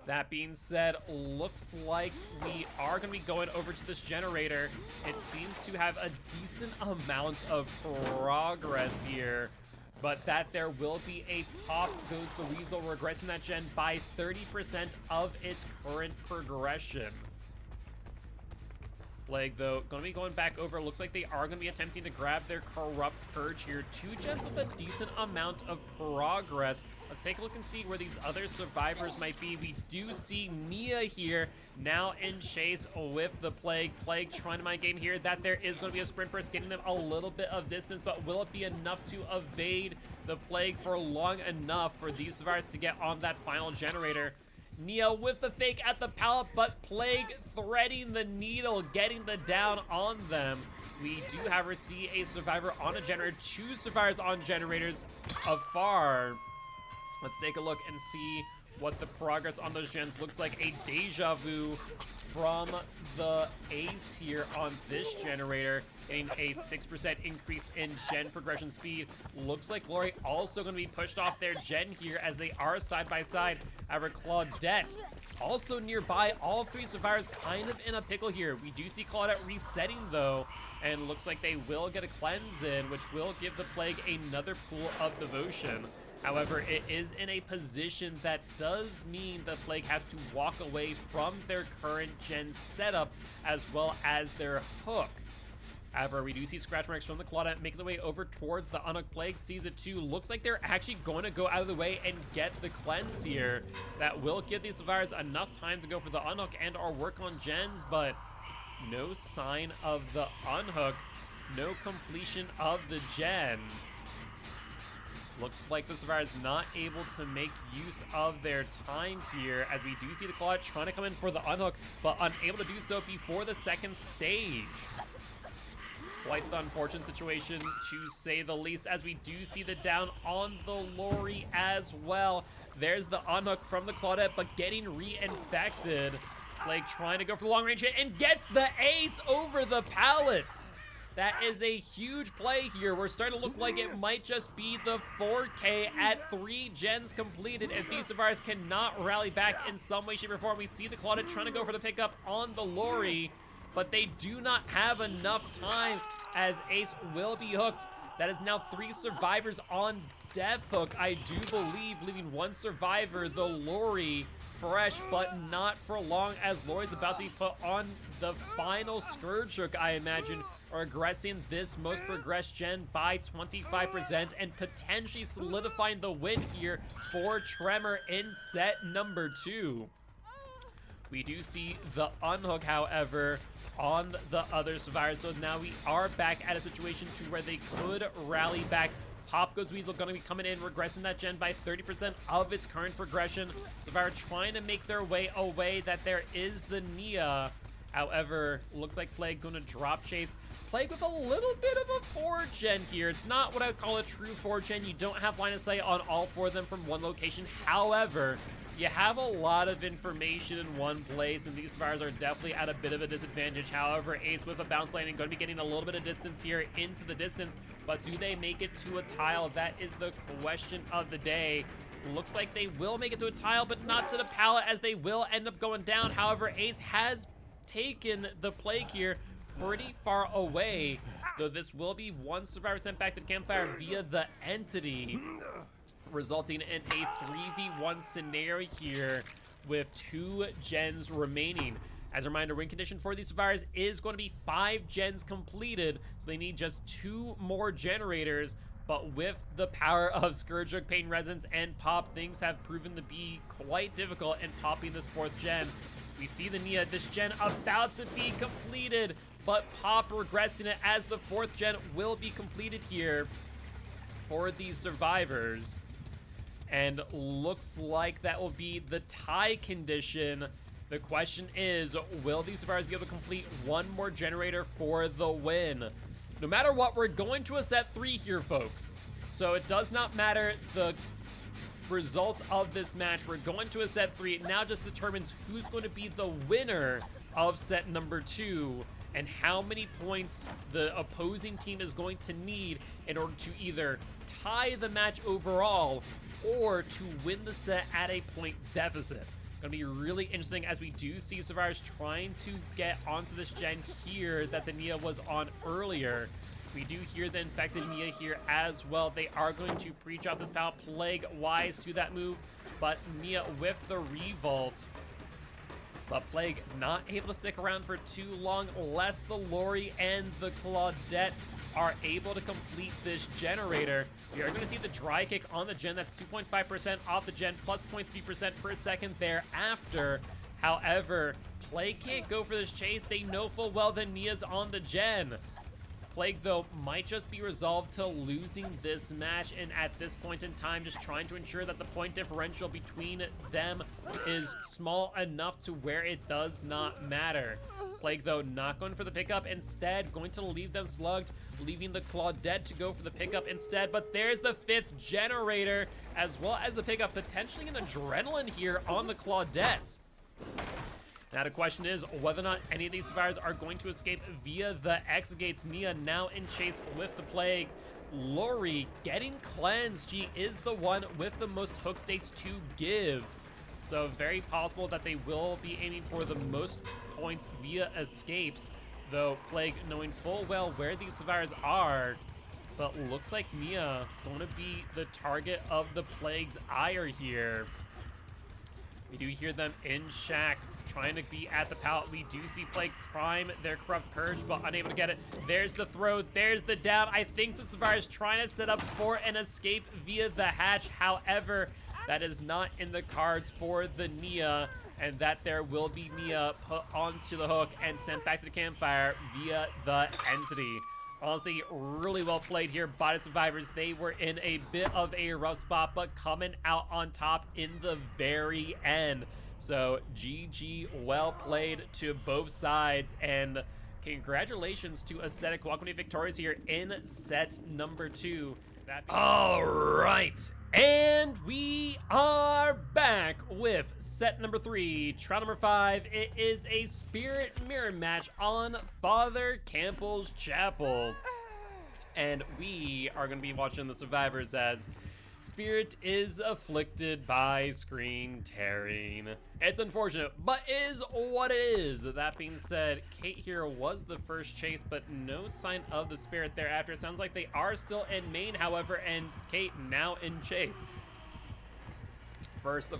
That being said, looks like we are going to be going over to this generator. It seems to have a decent amount of progress here, but that there will be a pop goes the Weasel, regressing that gen by 30% of its current progression. Plague, though, going to be going back over. Looks like they are going to be attempting to grab their Corrupt Purge here. 2 gens with a decent amount of progress. Let's take a look and see where these other survivors might be. We do see Nia here now in chase with the Plague. Plague trying to mind game here that there is going to be a sprint burst getting them a little bit of distance, but will it be enough to evade the Plague for long enough for these survivors to get on that final generator? Nia with the fake at the pallet, but Plague threading the needle, getting the down on them. We do have her see a survivor on a generator, 2 survivors on generators afar. Let's take a look and see what the progress on those gens looks like. A deja vu from the Ace here on this generator, getting a 6% increase in gen progression speed. Looks like Glory also going to be pushed off their gen here as they are side by side. However, Claudette also nearby. All 3 survivors kind of in a pickle here. We do see Claudette resetting though, and looks like they will get a cleanse in, which will give the Plague another pool of devotion. However, it is in a position that does mean the Plague has to walk away from their current gen setup as well as their hook. However, we do see scratch marks from the Claudette making the way over towards the Unhooked Plague. Sees it too. Looks like they're actually going to go out of the way and get the cleanse here. That will give these survivors enough time to go for the unhook and or work on gens, but no sign of the unhook. No completion of the gen. Looks like the survivor's not able to make use of their time here, as we do see the Claudette trying to come in for the unhook, but unable to do so before the second stage. Quite the unfortunate situation, to say the least, as we do see the down on the Lori as well. There's the unhook from the Claudette, but getting reinfected. Plague trying to go for the long range hit and gets the ace over the pallets. That is a huge play here. We're starting to look like it might just be the 4K at 3 gens completed if these survivors cannot rally back in some way, shape, or form. We see the Claudette trying to go for the pickup on the Lori, but they do not have enough time as Ace will be hooked. That is now 3 survivors on death hook, I do believe, leaving 1 survivor, the Lori, fresh, but not for long, as Lori's about to be put on the final Scourge hook, I imagine, regressing this most progressed gen by 25% and potentially solidifying the win here for Tremor in set number 2. We do see the unhook, however, on the other survivors, so now we are back at a situation to where they could rally back. Pop Goes Weasel going to be coming in, regressing that gen by 30% of its current progression. Survivor trying to make their way away. That there is the Nia. However, looks like Plague going to drop chase. Plague with a little bit of a 4-gen here. It's not what I would call a true 4-gen. You don't have line of sight on all 4 of them from one location. However, you have a lot of information in one place, and these survivors are definitely at a bit of a disadvantage. However, Ace with a bounce landing going to be getting a little bit of distance here into the distance, but do they make it to a tile? That is the question of the day. Looks like they will make it to a tile, but not to the pallet, as they will end up going down. However, Ace has taken the Plague here pretty far away, though this will be 1 survivor sent back to the campfire via the entity, resulting in a 3v1 scenario here with 2 gens remaining. As a reminder, win condition for these survivors is going to be 5 gens completed, so they need just 2 more generators. But with the power of Scourge Hook, Pain Resonance, and Pop, things have proven to be quite difficult in popping this 4th gen. We see the Nia, this gen about to be completed, but Pop regressing it as the 4th gen will be completed here for these survivors. And looks like that will be the tie condition. The question is, will these survivors be able to complete 1 more generator for the win? No matter what, we're going to a set 3 here, folks. So it does not matter the result of this match, we're going to a set 3. It now just determines who's going to be the winner of set number 2 and how many points the opposing team is going to need in order to either tie the match overall or to win the set at a point deficit. Gonna be really interesting as we do see survivors trying to get onto this gen here that the Nia was on earlier. We do hear the infected Nia here as well. They are going to pre-drop this pallet. Plague wise to that move, but Nia with the revolt. But Plague not able to stick around for too long, lest the Lori and the Claudette are able to complete this generator. We are going to see the dry kick on the gen. That's 2.5% off the gen, plus 0.3% per second thereafter. However, Plague can't go for this chase. They know full well that Nia's on the gen. Plague, though, might just be resolved to losing this match, and at this point in time, just trying to ensure that the point differential between them is small enough to where it does not matter. Plague, though, not going for the pickup. Instead, going to leave them slugged, leaving the Claudette to go for the pickup instead. But there's the 5th generator, as well as the pickup, potentially an adrenaline here on the Claudette. Now the question is whether or not any of these survivors are going to escape via the X gates. Nia now in chase with the Plague. Lori getting cleansed. She is the one with the most hook states to give. So very possible that they will be aiming for the most points via escapes. Though Plague knowing full well where these survivors are. But looks like Nia going to be the target of the Plague's ire here. We do hear them in Shack trying to be at the pallet. We do see Plague prime their Corrupt Purge, but unable to get it. There's the throw, there's the down. I think the survivors trying to set up for an escape via the hatch. However, that is not in the cards for the Nia, and that there will be Nia put onto the hook and sent back to the campfire via the entity. Honestly, really well played here by the survivors. They were in a bit of a rough spot, but coming out on top in the very end. So GG, well played to both sides, and congratulations to Ascetic walking victorious here in set number 2. All right, and we are back with set number 3, trial number 5. It is a spirit mirror match on Father Campbell's Chapel, and we are going to be watching the survivors as Spirit is afflicted by screen tearing. It's unfortunate, but is what it is. That being said, Kate here was the first chase, but no sign of the Spirit thereafter. It sounds like they are still in main, however, and Kate now in chase. First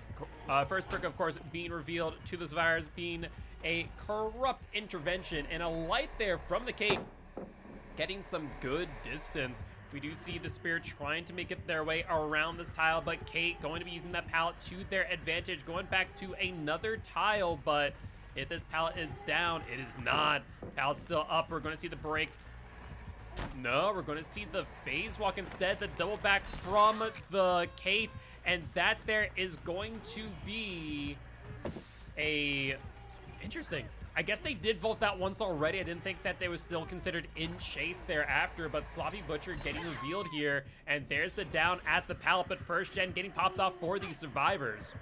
perk, of course, being revealed to the survivors being a corrupt intervention, and a light there from the Kate, getting some good distance. We do see the Spirit trying to make it their way around this tile, but Kate going to be using that pallet to their advantage, going back to another tile, but if this pallet is down, it is not. Pallet's still up. We're going to see the break. No, we're going to see the phase walk instead, the double back from the Kate, and that there is going to be a... Interesting. I guess they did vault that once already. I didn't think that they was still considered in chase thereafter, but Sloppy Butcher getting revealed here, and there's the down at the pallet, but first gen getting popped off for these survivors.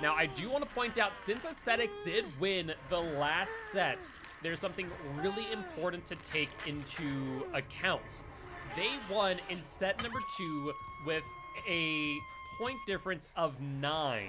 Now, I do want to point out, since Ascetic did win the last set, there's something really important to take into account. They won in set number 2 with a point difference of 9.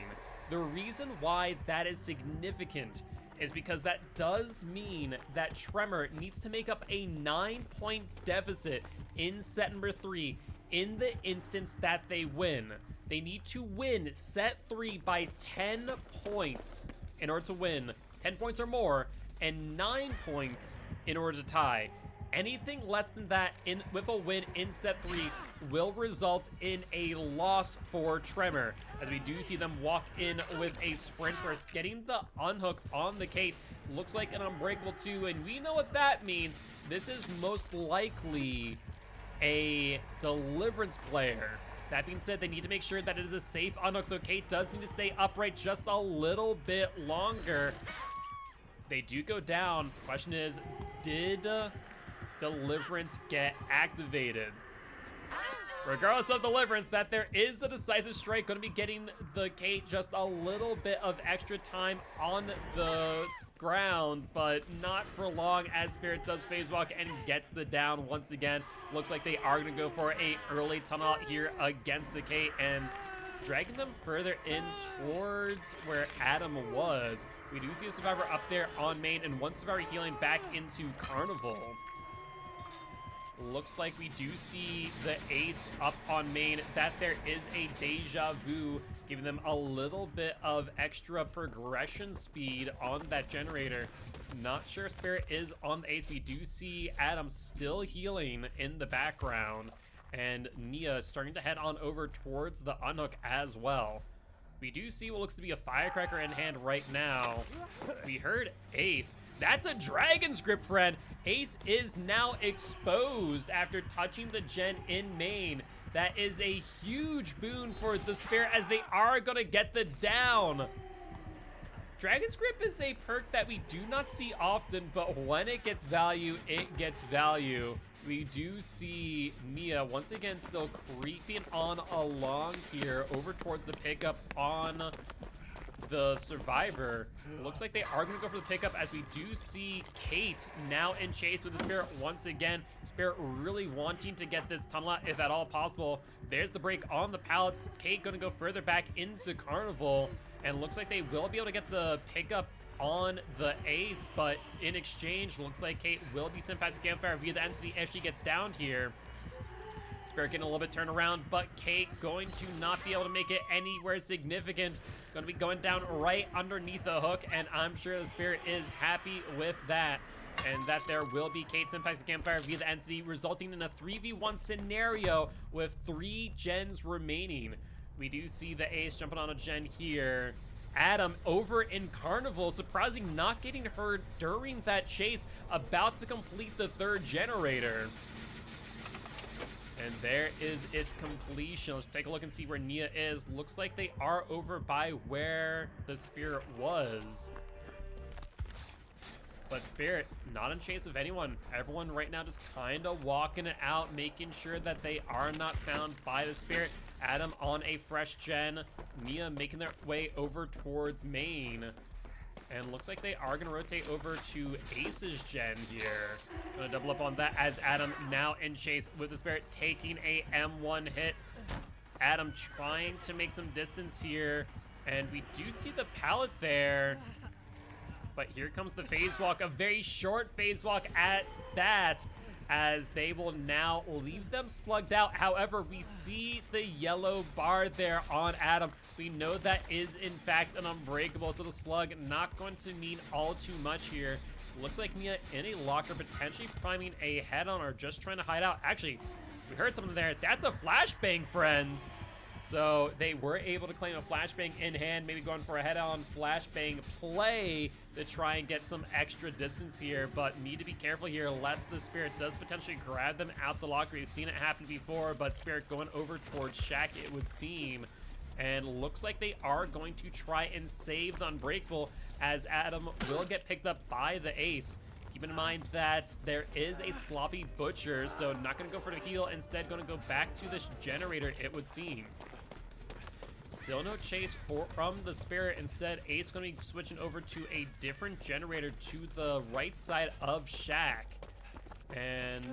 The reason why that is significant is because that does mean that Tremor needs to make up a 9-point deficit in set number 3 in the instance that they win. They need to win set 3 by 10 points in order to win, 10 points or more, and 9 points in order to tie. Anything less than that with a win in set 3 will result in a loss for Tremor, as we do see them walk in with a sprint burst, getting the unhook on the Kate. Looks like an unbreakable 2, and we know what that means. This is most likely a Deliverance player. That being said, they need to make sure that it is a safe unhook, so Kate does need to stay upright just a little bit longer. They do go down. Question is, did Deliverance get activated? Regardless of Deliverance, that there is a decisive strike going to be getting the Kate just a little bit of extra time on the ground, but not for long as Spirit does phase walk and gets the down once again. Looks like they are going to go for a early tunnel out here against the Kate and dragging them further in towards where Adam was. We do see a survivor up there on main and one survivor healing back into Carnival. Looks like we do see the ace up on main, that there is a deja vu, giving them a little bit of extra progression speed on that generator. Not sure Spirit is on the ace. We do see Adam still healing in the background, and Nia starting to head on over towards the unhook as well. We do see what looks to be a firecracker in hand right now. We heard Ace. That's a dragon script, friend. Ace is now exposed after touching the gen in main. That is a huge boon for the Spirit as they are gonna get the down. Dragon's Grip is a perk that we do not see often, but when it gets value, it gets value. We do see Nia once again still creeping on along here over towards the pickup on the survivor. Looks like they are going to go for the pickup as we do see Kate now in chase with the Spirit once again. Spirit really wanting to get this tunnel out if at all possible. There's the break on the pallet. Kate going to go further back into Carnival, and looks like they will be able to get the pickup on the ace, but in exchange, looks like Kate will be sent past the campfire via the entity if she gets downed here. Spirit getting a little bit turned around, but Kate going to not be able to make it anywhere significant. Going to be going down right underneath the hook, and I'm sure the Spirit is happy with that. And that there will be Kate sent past the campfire via the entity, resulting in a 3v1 scenario with 3 gens remaining. We do see the ace jumping on a gen here. Adam over in Carnival, surprising not getting hurt during that chase, about to complete the 3rd generator. And there is its completion. Let's take a look and see where Nia is. Looks like they are over by where the Spirit was. But Spirit, not in chase of anyone. Everyone right now just kind of walking it out, making sure that they are not found by the Spirit. Adam on a fresh gen. Nia making their way over towards main. And looks like they are going to rotate over to Ace's gen here. Going to double up on that as Adam now in chase with the Spirit taking a M1 hit. Adam trying to make some distance here. And we do see the pallet there. But here comes the phase walk, a very short phase walk at that, as they will now leave them slugged out. However, we see the yellow bar there on Adam. We know that is in fact an unbreakable, so the slug not going to mean all too much here. Looks like Nia in a locker, potentially priming a head-on or just trying to hide out. Actually, we heard something there. That's a flashbang, friends. So they were able to claim a flashbang in hand, maybe going for a head-on flashbang play to try and get some extra distance here, but need to be careful here lest the Spirit does potentially grab them out the locker. We've seen it happen before, but Spirit going over towards Shaq, it would seem. And looks like they are going to try and save the Unbreakable as Adam will get picked up by the ace. Keep in mind that there is a sloppy butcher, so not going to go for the heal, instead going to go back to this generator, it would seem. Still no chase from the Spirit. Instead, Ace going to be switching over to a different generator to the right side of Shaq. And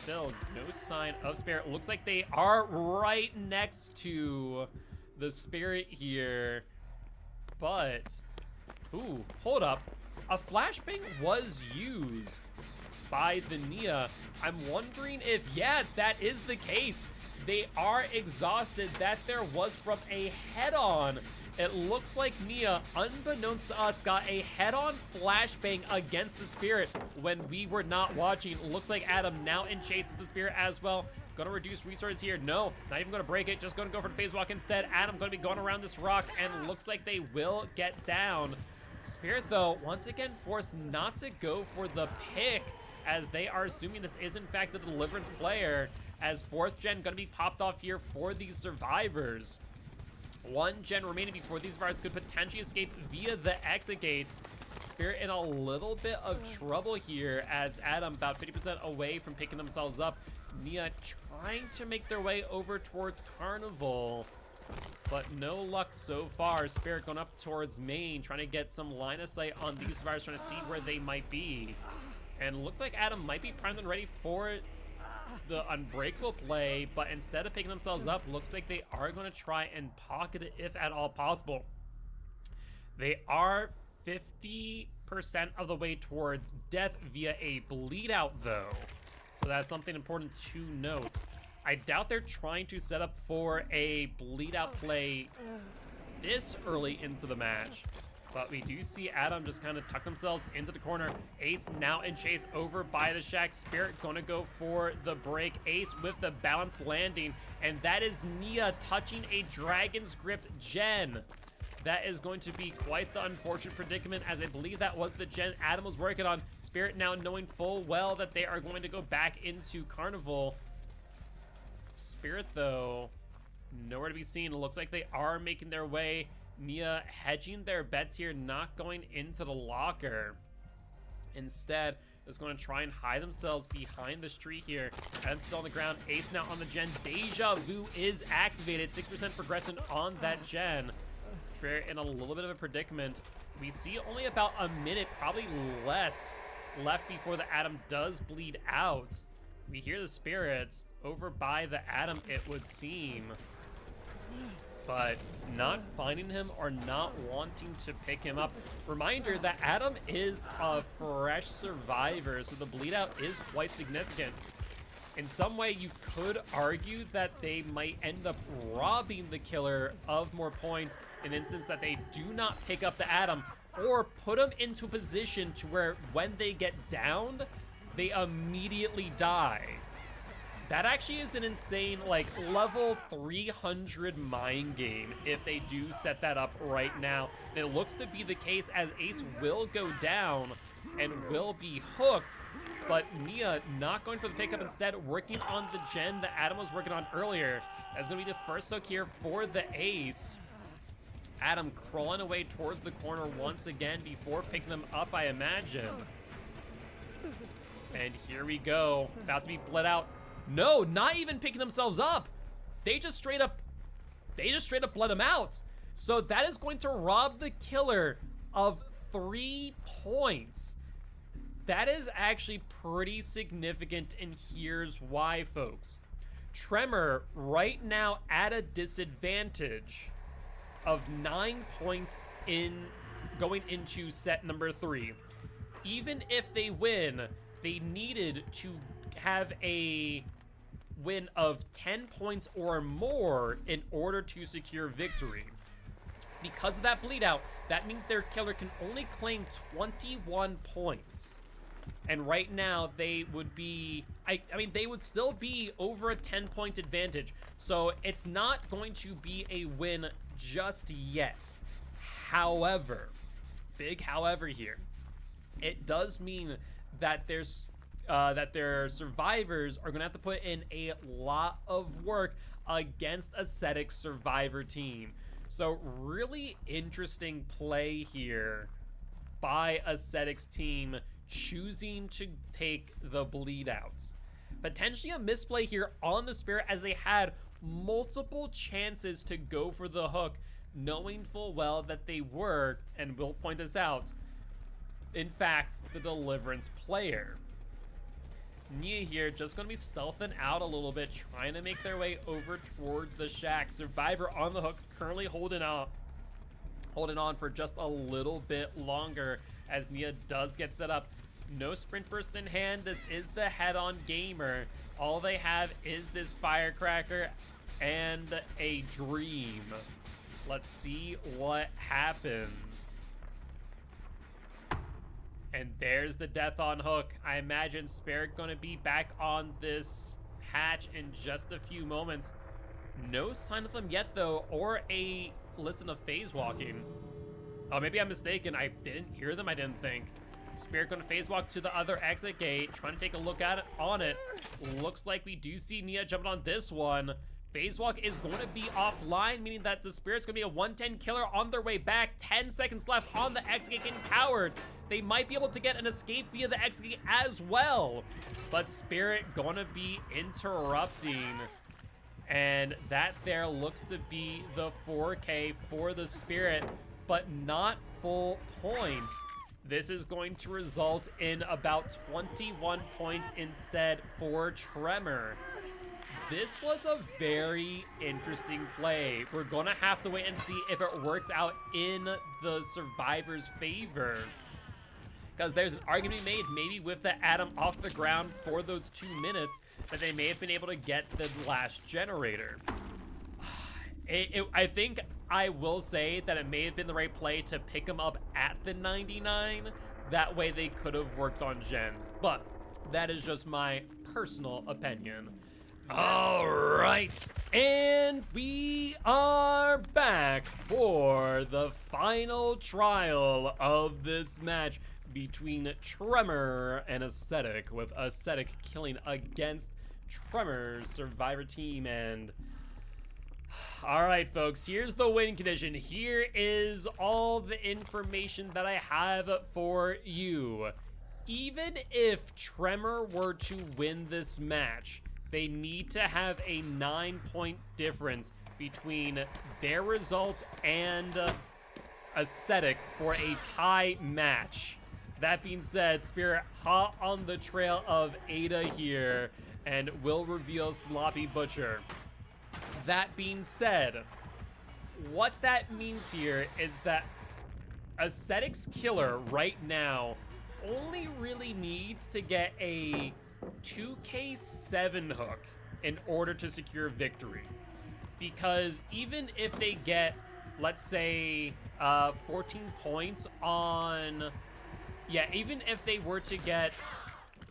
still no sign of Spirit. Looks like they are right next to the Spirit here. But, ooh, hold up. A flashbang was used by the Nia. I'm wondering if, yeah, that is the case. They are exhausted. That there was from a head-on. It looks like Nia, unbeknownst to us, got a head-on flashbang against the Spirit when we were not watching. Looks like Adam now in chase of the Spirit as well. Gonna reduce resources here. No, not even gonna break it. Just gonna go for the phase walk instead. Adam gonna be going around this rock, and looks like they will get down. Spirit, though, once again forced not to go for the pick, as they are assuming this is in fact the Deliverance player, as 4th gen gonna be popped off here for these survivors. 1 gen remaining before these survivors could potentially escape via the exit gates. Spirit in a little bit of trouble here, as Adam about 50% away from picking themselves up. Nia trying to make their way over towards Carnival, but no luck so far. Spirit going up towards main, trying to get some line of sight on these survivors, trying to see where they might be. And looks like Adam might be primed and ready for the Unbreakable play, but instead of picking themselves up, looks like they are going to try and pocket it if at all possible. They are 50% of the way towards death via a bleed out though. So that's something important to note. I doubt they're trying to set up for a bleed out play this early into the match. But we do see Adam just kind of tuck themselves into the corner. Ace now in chase over by the Shack. Spirit gonna go for the break. Ace with the balanced landing. And that is Nia touching a Dragon's Grip gen. That is going to be quite the unfortunate predicament, as I believe that was the gen Adam was working on. Spirit now knowing full well that they are going to go back into Carnival. Spirit, though, nowhere to be seen. It looks like they are making their way. Nia hedging their bets here, not going into the locker. Instead, is going to try and hide themselves behind this tree here. Adam's still on the ground. Ace now on the gen. Deja Vu is activated. 6% progression on that gen. Spirit in a little bit of a predicament. We see only about a minute, probably less, left before the Adam does bleed out. We hear the Spirits over by the Adam, it would seem. But not finding him or not wanting to pick him up. Reminder that Adam is a fresh survivor, so the bleed out is quite significant. In some way, you could argue that they might end up robbing the killer of more points in the instance that they do not pick up the Adam, or put him into a position to where when they get downed, they immediately die. That actually is an insane, like, level 300 mind game if they do set that up right now. And it looks to be the case, as Ace will go down and will be hooked, but Nia not going for the pickup, instead working on the gen that Adam was working on earlier. That's going to be the first hook here for the Ace. Adam crawling away towards the corner once again before picking them up, I imagine. And here we go, about to be bled out. No, not even picking themselves up. They just straight up bled them out. So that is going to rob the killer of 3 points. That is actually pretty significant, and here's why, folks. Tremor right now at a disadvantage of 9 points in going into set number 3. Even if they win, they needed to have a win of 10 points or more in order to secure victory. Because of that bleed out, that means their killer can only claim 21 points. And right now they would be, I mean, they would still be over a 10-point advantage. So it's not going to be a win just yet. However, big however here, it does mean that their survivors are gonna have to put in a lot of work against Ascetic survivor team. So really interesting play here by Ascetic's team, choosing to take the bleed out. Potentially a misplay here on the Spirit, as they had multiple chances to go for the hook, knowing full well that they were, and we'll point this out, in fact, the Deliverance player. Nia here just going to be stealthing out a little bit, trying to make their way over towards the Shack. Survivor on the hook, currently holding on for just a little bit longer as Nia does get set up. No sprint burst in hand. This is the head-on gamer. All they have is this firecracker and a dream. Let's see what happens. And there's the death on hook. I imagine Spirit gonna be back on this hatch in just a few moments. No sign of them yet though, or a listen of phase walking. Oh, maybe I'm mistaken. I didn't hear them, I didn't think. Spirit gonna phase walk to the other exit gate, trying to take a look at it on it. Looks like we do see Nia jumping on this one. Phase Walk is going to be offline, meaning that the Spirit's going to be a 110 killer on their way back. 10 seconds left on the Exegate getting powered. They might be able to get an escape via the Exegate as well. But Spirit going to be interrupting. And that there looks to be the 4K for the Spirit, but not full points. This is going to result in about 21 points instead for Tremor. This was a very interesting play. We're gonna have to wait and see if it works out in the survivor's favor. Because there's an argument to be made, maybe with the Atom off the ground for those 2 minutes, that they may have been able to get the last generator. I think I will say that it may have been the right play to pick him up at the 99. That way they could have worked on gens. But that is just my personal opinion. All right, and we are back for the final trial of this match between Tremor and Ascetic, with Ascetic killing against Tremor's survivor team. And all right, folks, here's the win condition. Here is all the information that I have for you. Even if Tremor were to win this match, they need to have a 9-point difference between their result and Ascetic for a tie match. That being said, Spirit hot on the trail of Ada here and will reveal Sloppy Butcher. That being said, what that means here is that Ascetic's killer right now only really needs to get a 2K7 hook in order to secure victory. Because even if they get, let's say, 14 points on... Yeah, even if they were to get...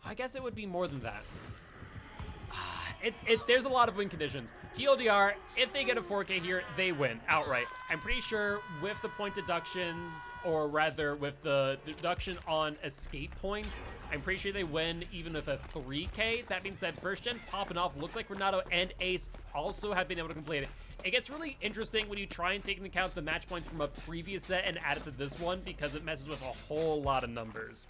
I guess it would be more than that. There's a lot of win conditions. TLDR, if they get a 4K here, they win outright. I'm pretty sure with the point deductions, or rather with the deduction on escape points, I'm pretty sure they win even with a 3K. That being said, first gen popping off. Looks like Renato and Ace also have been able to complete it. It gets really interesting when you try and take into account the match points from a previous set and add it to this one, because it messes with a whole lot of numbers.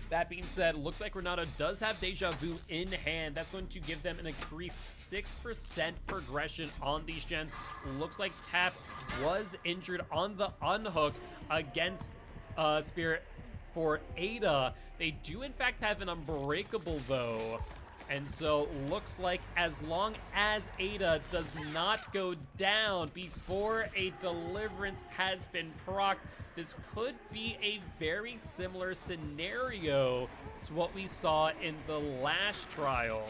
That being said, looks like Renato does have Deja Vu in hand. That's going to give them an increased 6% progression on these gens. Looks like Tap was injured on the unhook against Spirit for Ada. They do in fact have an Unbreakable though. And so looks like as long as Ada does not go down before a Deliverance has been procced, this could be a very similar scenario to what we saw in the last trial.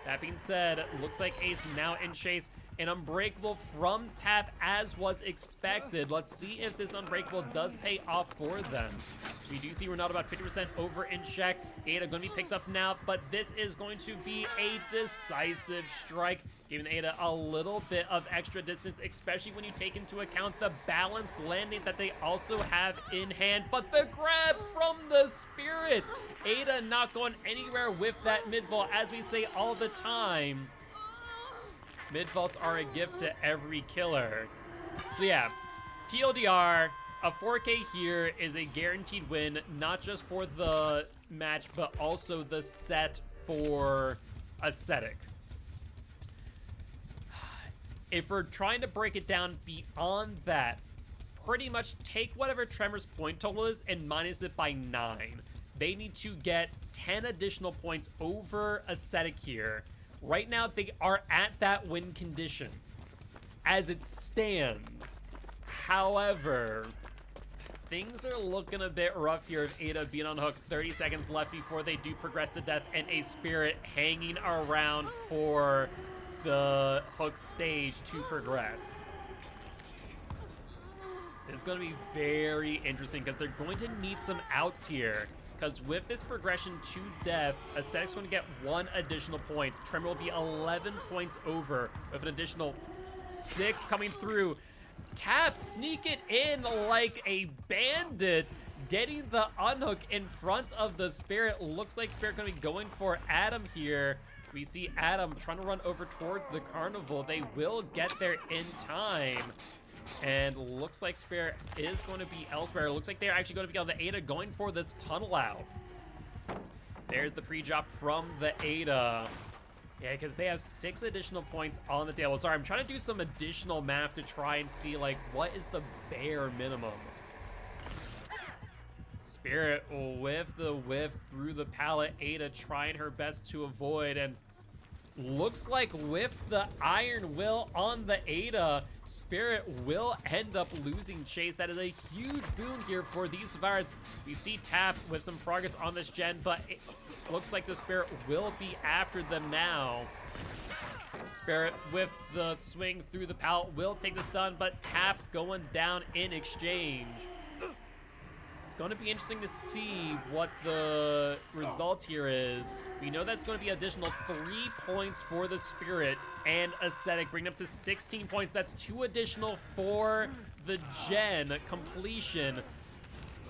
That being said, looks like Ace now in chase. An Unbreakable from Tap as was expected. Let's see if this Unbreakable does pay off for them. We do see Renato about 50% over in check. Ada going to be picked up now, but this is going to be a decisive strike, giving Ada a little bit of extra distance, especially when you take into account the balanced landing that they also have in hand. But the grab from the Spirit. Ada not going anywhere with that mid-vault, as we say all the time. Mid-vaults are a gift to every killer. So yeah, TLDR, a 4K here is a guaranteed win, not just for the match, but also the set for Ascetic. If we're trying to break it down beyond that, pretty much take whatever Tremor's point total is and minus it by 9. They need to get 10 additional points over Ascetic here. Right now, they are at that win condition as it stands. However, things are looking a bit rough here with Ada being on hook. 30 seconds left before they do progress to death, and a Spirit hanging around for the hook stage to progress. It's going to be very interesting because they're going to need some outs here. Because with this progression to death, Ascetic's going to get 1 additional point. Tremor will be 11 points over with an additional 6 coming through. Tap, sneak it in like a bandit. getting the unhook in front of the Spirit. Looks like Spirit gonna be going for Adam here. We see Adam trying to run over towards the Carnival. They will get there in time. And looks like Spirit is going to be elsewhere. It looks like they're actually going to be on the Ada going for this tunnel out. There's the pre-drop from the Ada. Yeah, because they have 6 additional points on the table. Sorry, I'm trying to do some additional math to try and see, like, what is the bare minimum? Spirit with the whiff through the pallet. Ada trying her best to avoid, and looks like with the Iron Will on the Ada, Spirit will end up losing chase. That is a huge boon here for these survivors. We see Tap with some progress on this gen, but it looks like the Spirit will be after them now. Spirit with the swing through the pallet will take the stun, but Tap going down in exchange. It's going to be interesting to see what the result here is. We know that's going to be additional 3 points for the Spirit and Ascetic, bringing up to 16 points. That's 2 additional for the gen completion.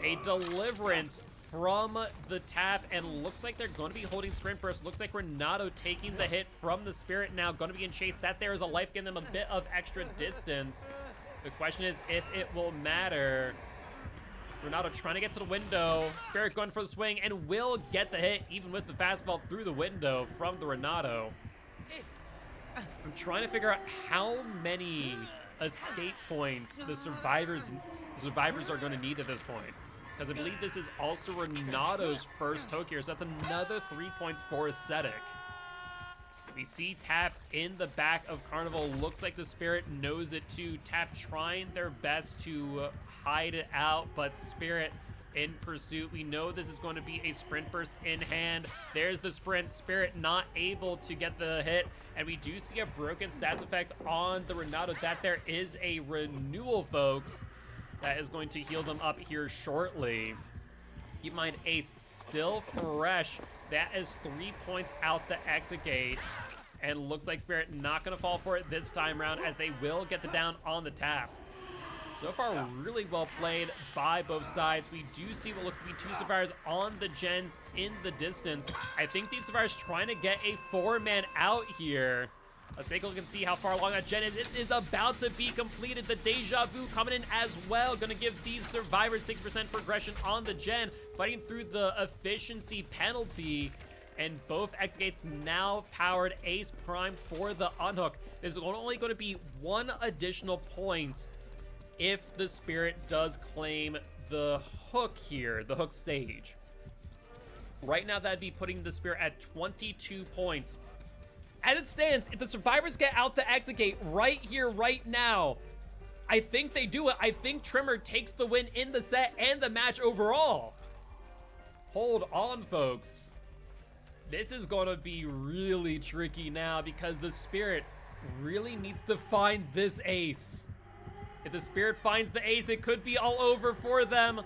A deliverance from the Tap, and looks like they're going to be holding Sprint Burst. Looks like Renato taking the hit from the Spirit now, going to be in chase. That there is a life, giving them a bit of extra distance. The question is if it will matter. Renato trying to get to the window. Spirit going for the swing and will get the hit, even with the fastball through the window from the Renato. I'm trying to figure out how many escape points the survivors are going to need at this point, because I believe this is also Renato's first toke here, so that's another 3 points for Ascetic. We see Tap in the back of Carnival. Looks like the Spirit knows it too. Tap trying their best to hide it out, but Spirit in pursuit. We know this is going to be a Sprint Burst in hand. There's the sprint. Spirit not able to get the hit, and we do see a broken stats effect on the Renato. That there is a renewal, folks, that is going to heal them up here shortly. Keep in mind, Ace still fresh. That is 3 points out the exit gate. And looks like Spirit not going to fall for it this time around, as they will get the down on the Tap. So far, really well played by both sides. We do see what looks to be 2 survivors on the gens in the distance. I think these survivors trying to get a 4-man out here. Let's take a look and see how far along that gen is. It is about to be completed. The Deja Vu coming in as well. Gonna give these survivors 6% progression on the gen, fighting through the efficiency penalty. And both exit gates now powered. Ace Prime for the unhook. There's only going to be 1 additional point if the Spirit does claim the hook here, the hook stage. Right now, that'd be putting the Spirit at 22 points. As it stands, if the survivors get out the exit gate right here, right now, I think they do it. I think Tremor takes the win in the set and the match overall. Hold on, folks. This is going to be really tricky now, because the Spirit really needs to find this ace. If the Spirit finds the ace, it could be all over for them,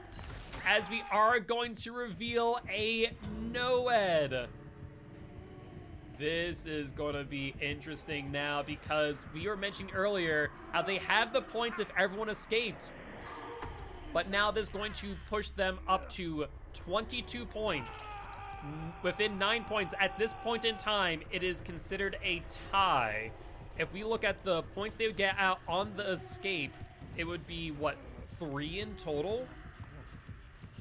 as we are going to reveal a Noed. This is going to be interesting now, because we were mentioning earlier how they have the points if everyone escaped. But now this is going to push them up to 22 points. Within 9 points at this point in time, it is considered a tie. If we look at the point they would get out on the escape, it would be, what, 3 in total?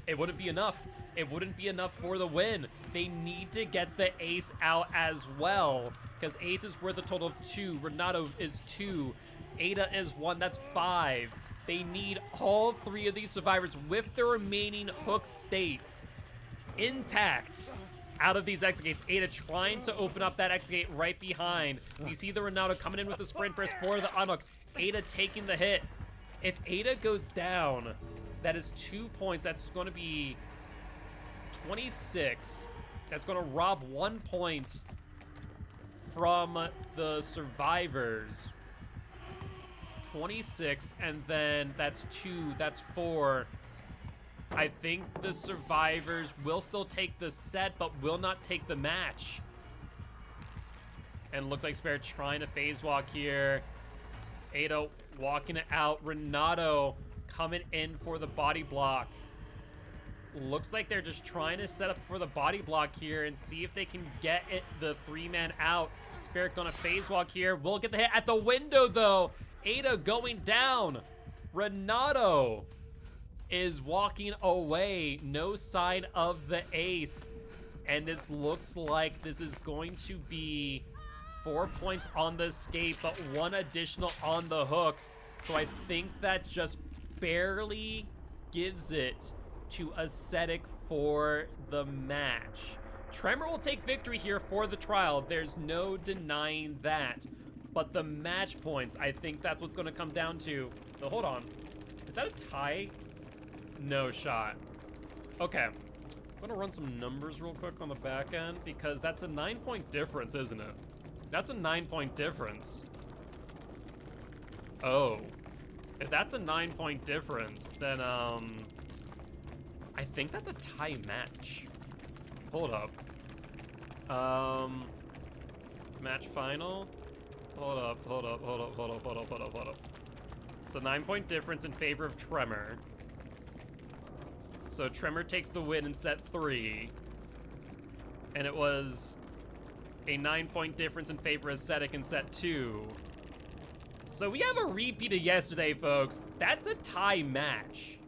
It wouldn't be enough. It wouldn't be enough for the win. They need to get the ace out as well, because ace is worth a total of 2. Renato is 2. Ada is 1. That's 5. They need all 3 of these survivors with the remaining hook states intact out of these exit gates. Ada trying to open up that exit gate right behind. We see the Renato coming in with the sprint burst for the unhook. Ada taking the hit. If Ada goes down, that is 2 points. That's going to be 26. That's going to rob 1 point from the survivors. 26, and then that's 2, that's 4. I think the survivors will still take the set, but will not take the match. And looks like Spirit trying to phase walk here. Ada walking it out. Renato coming in for the body block. Looks like they're just trying to set up for the body block here and see if they can get it, the 3-man out. Spirit gonna phase walk here. Will get the hit at the window, though. Ada going down. Renato is walking away. No sign of the ace. And this looks like this is going to be 4 points on the escape, but 1 additional on the hook. So I think that just barely gives it to Ascetic for the match. Tremor will take victory here for the trial. There's no denying that. But the match points, I think that's what's going to come down to. So hold on. Is that a tie? No shot. Okay. I'm going to run some numbers real quick on the back end because that's a 9-point difference, isn't it? That's a 9-point difference. Oh. If that's a 9-point difference, then, I think that's a tie match. Hold up. Match final. Hold up. So 9-point difference in favor of Tremor. So Tremor takes the win in set 3. And it was a 9-point difference in favor of Ascetic in set 2. So we have a repeat of yesterday, folks. That's a tie match.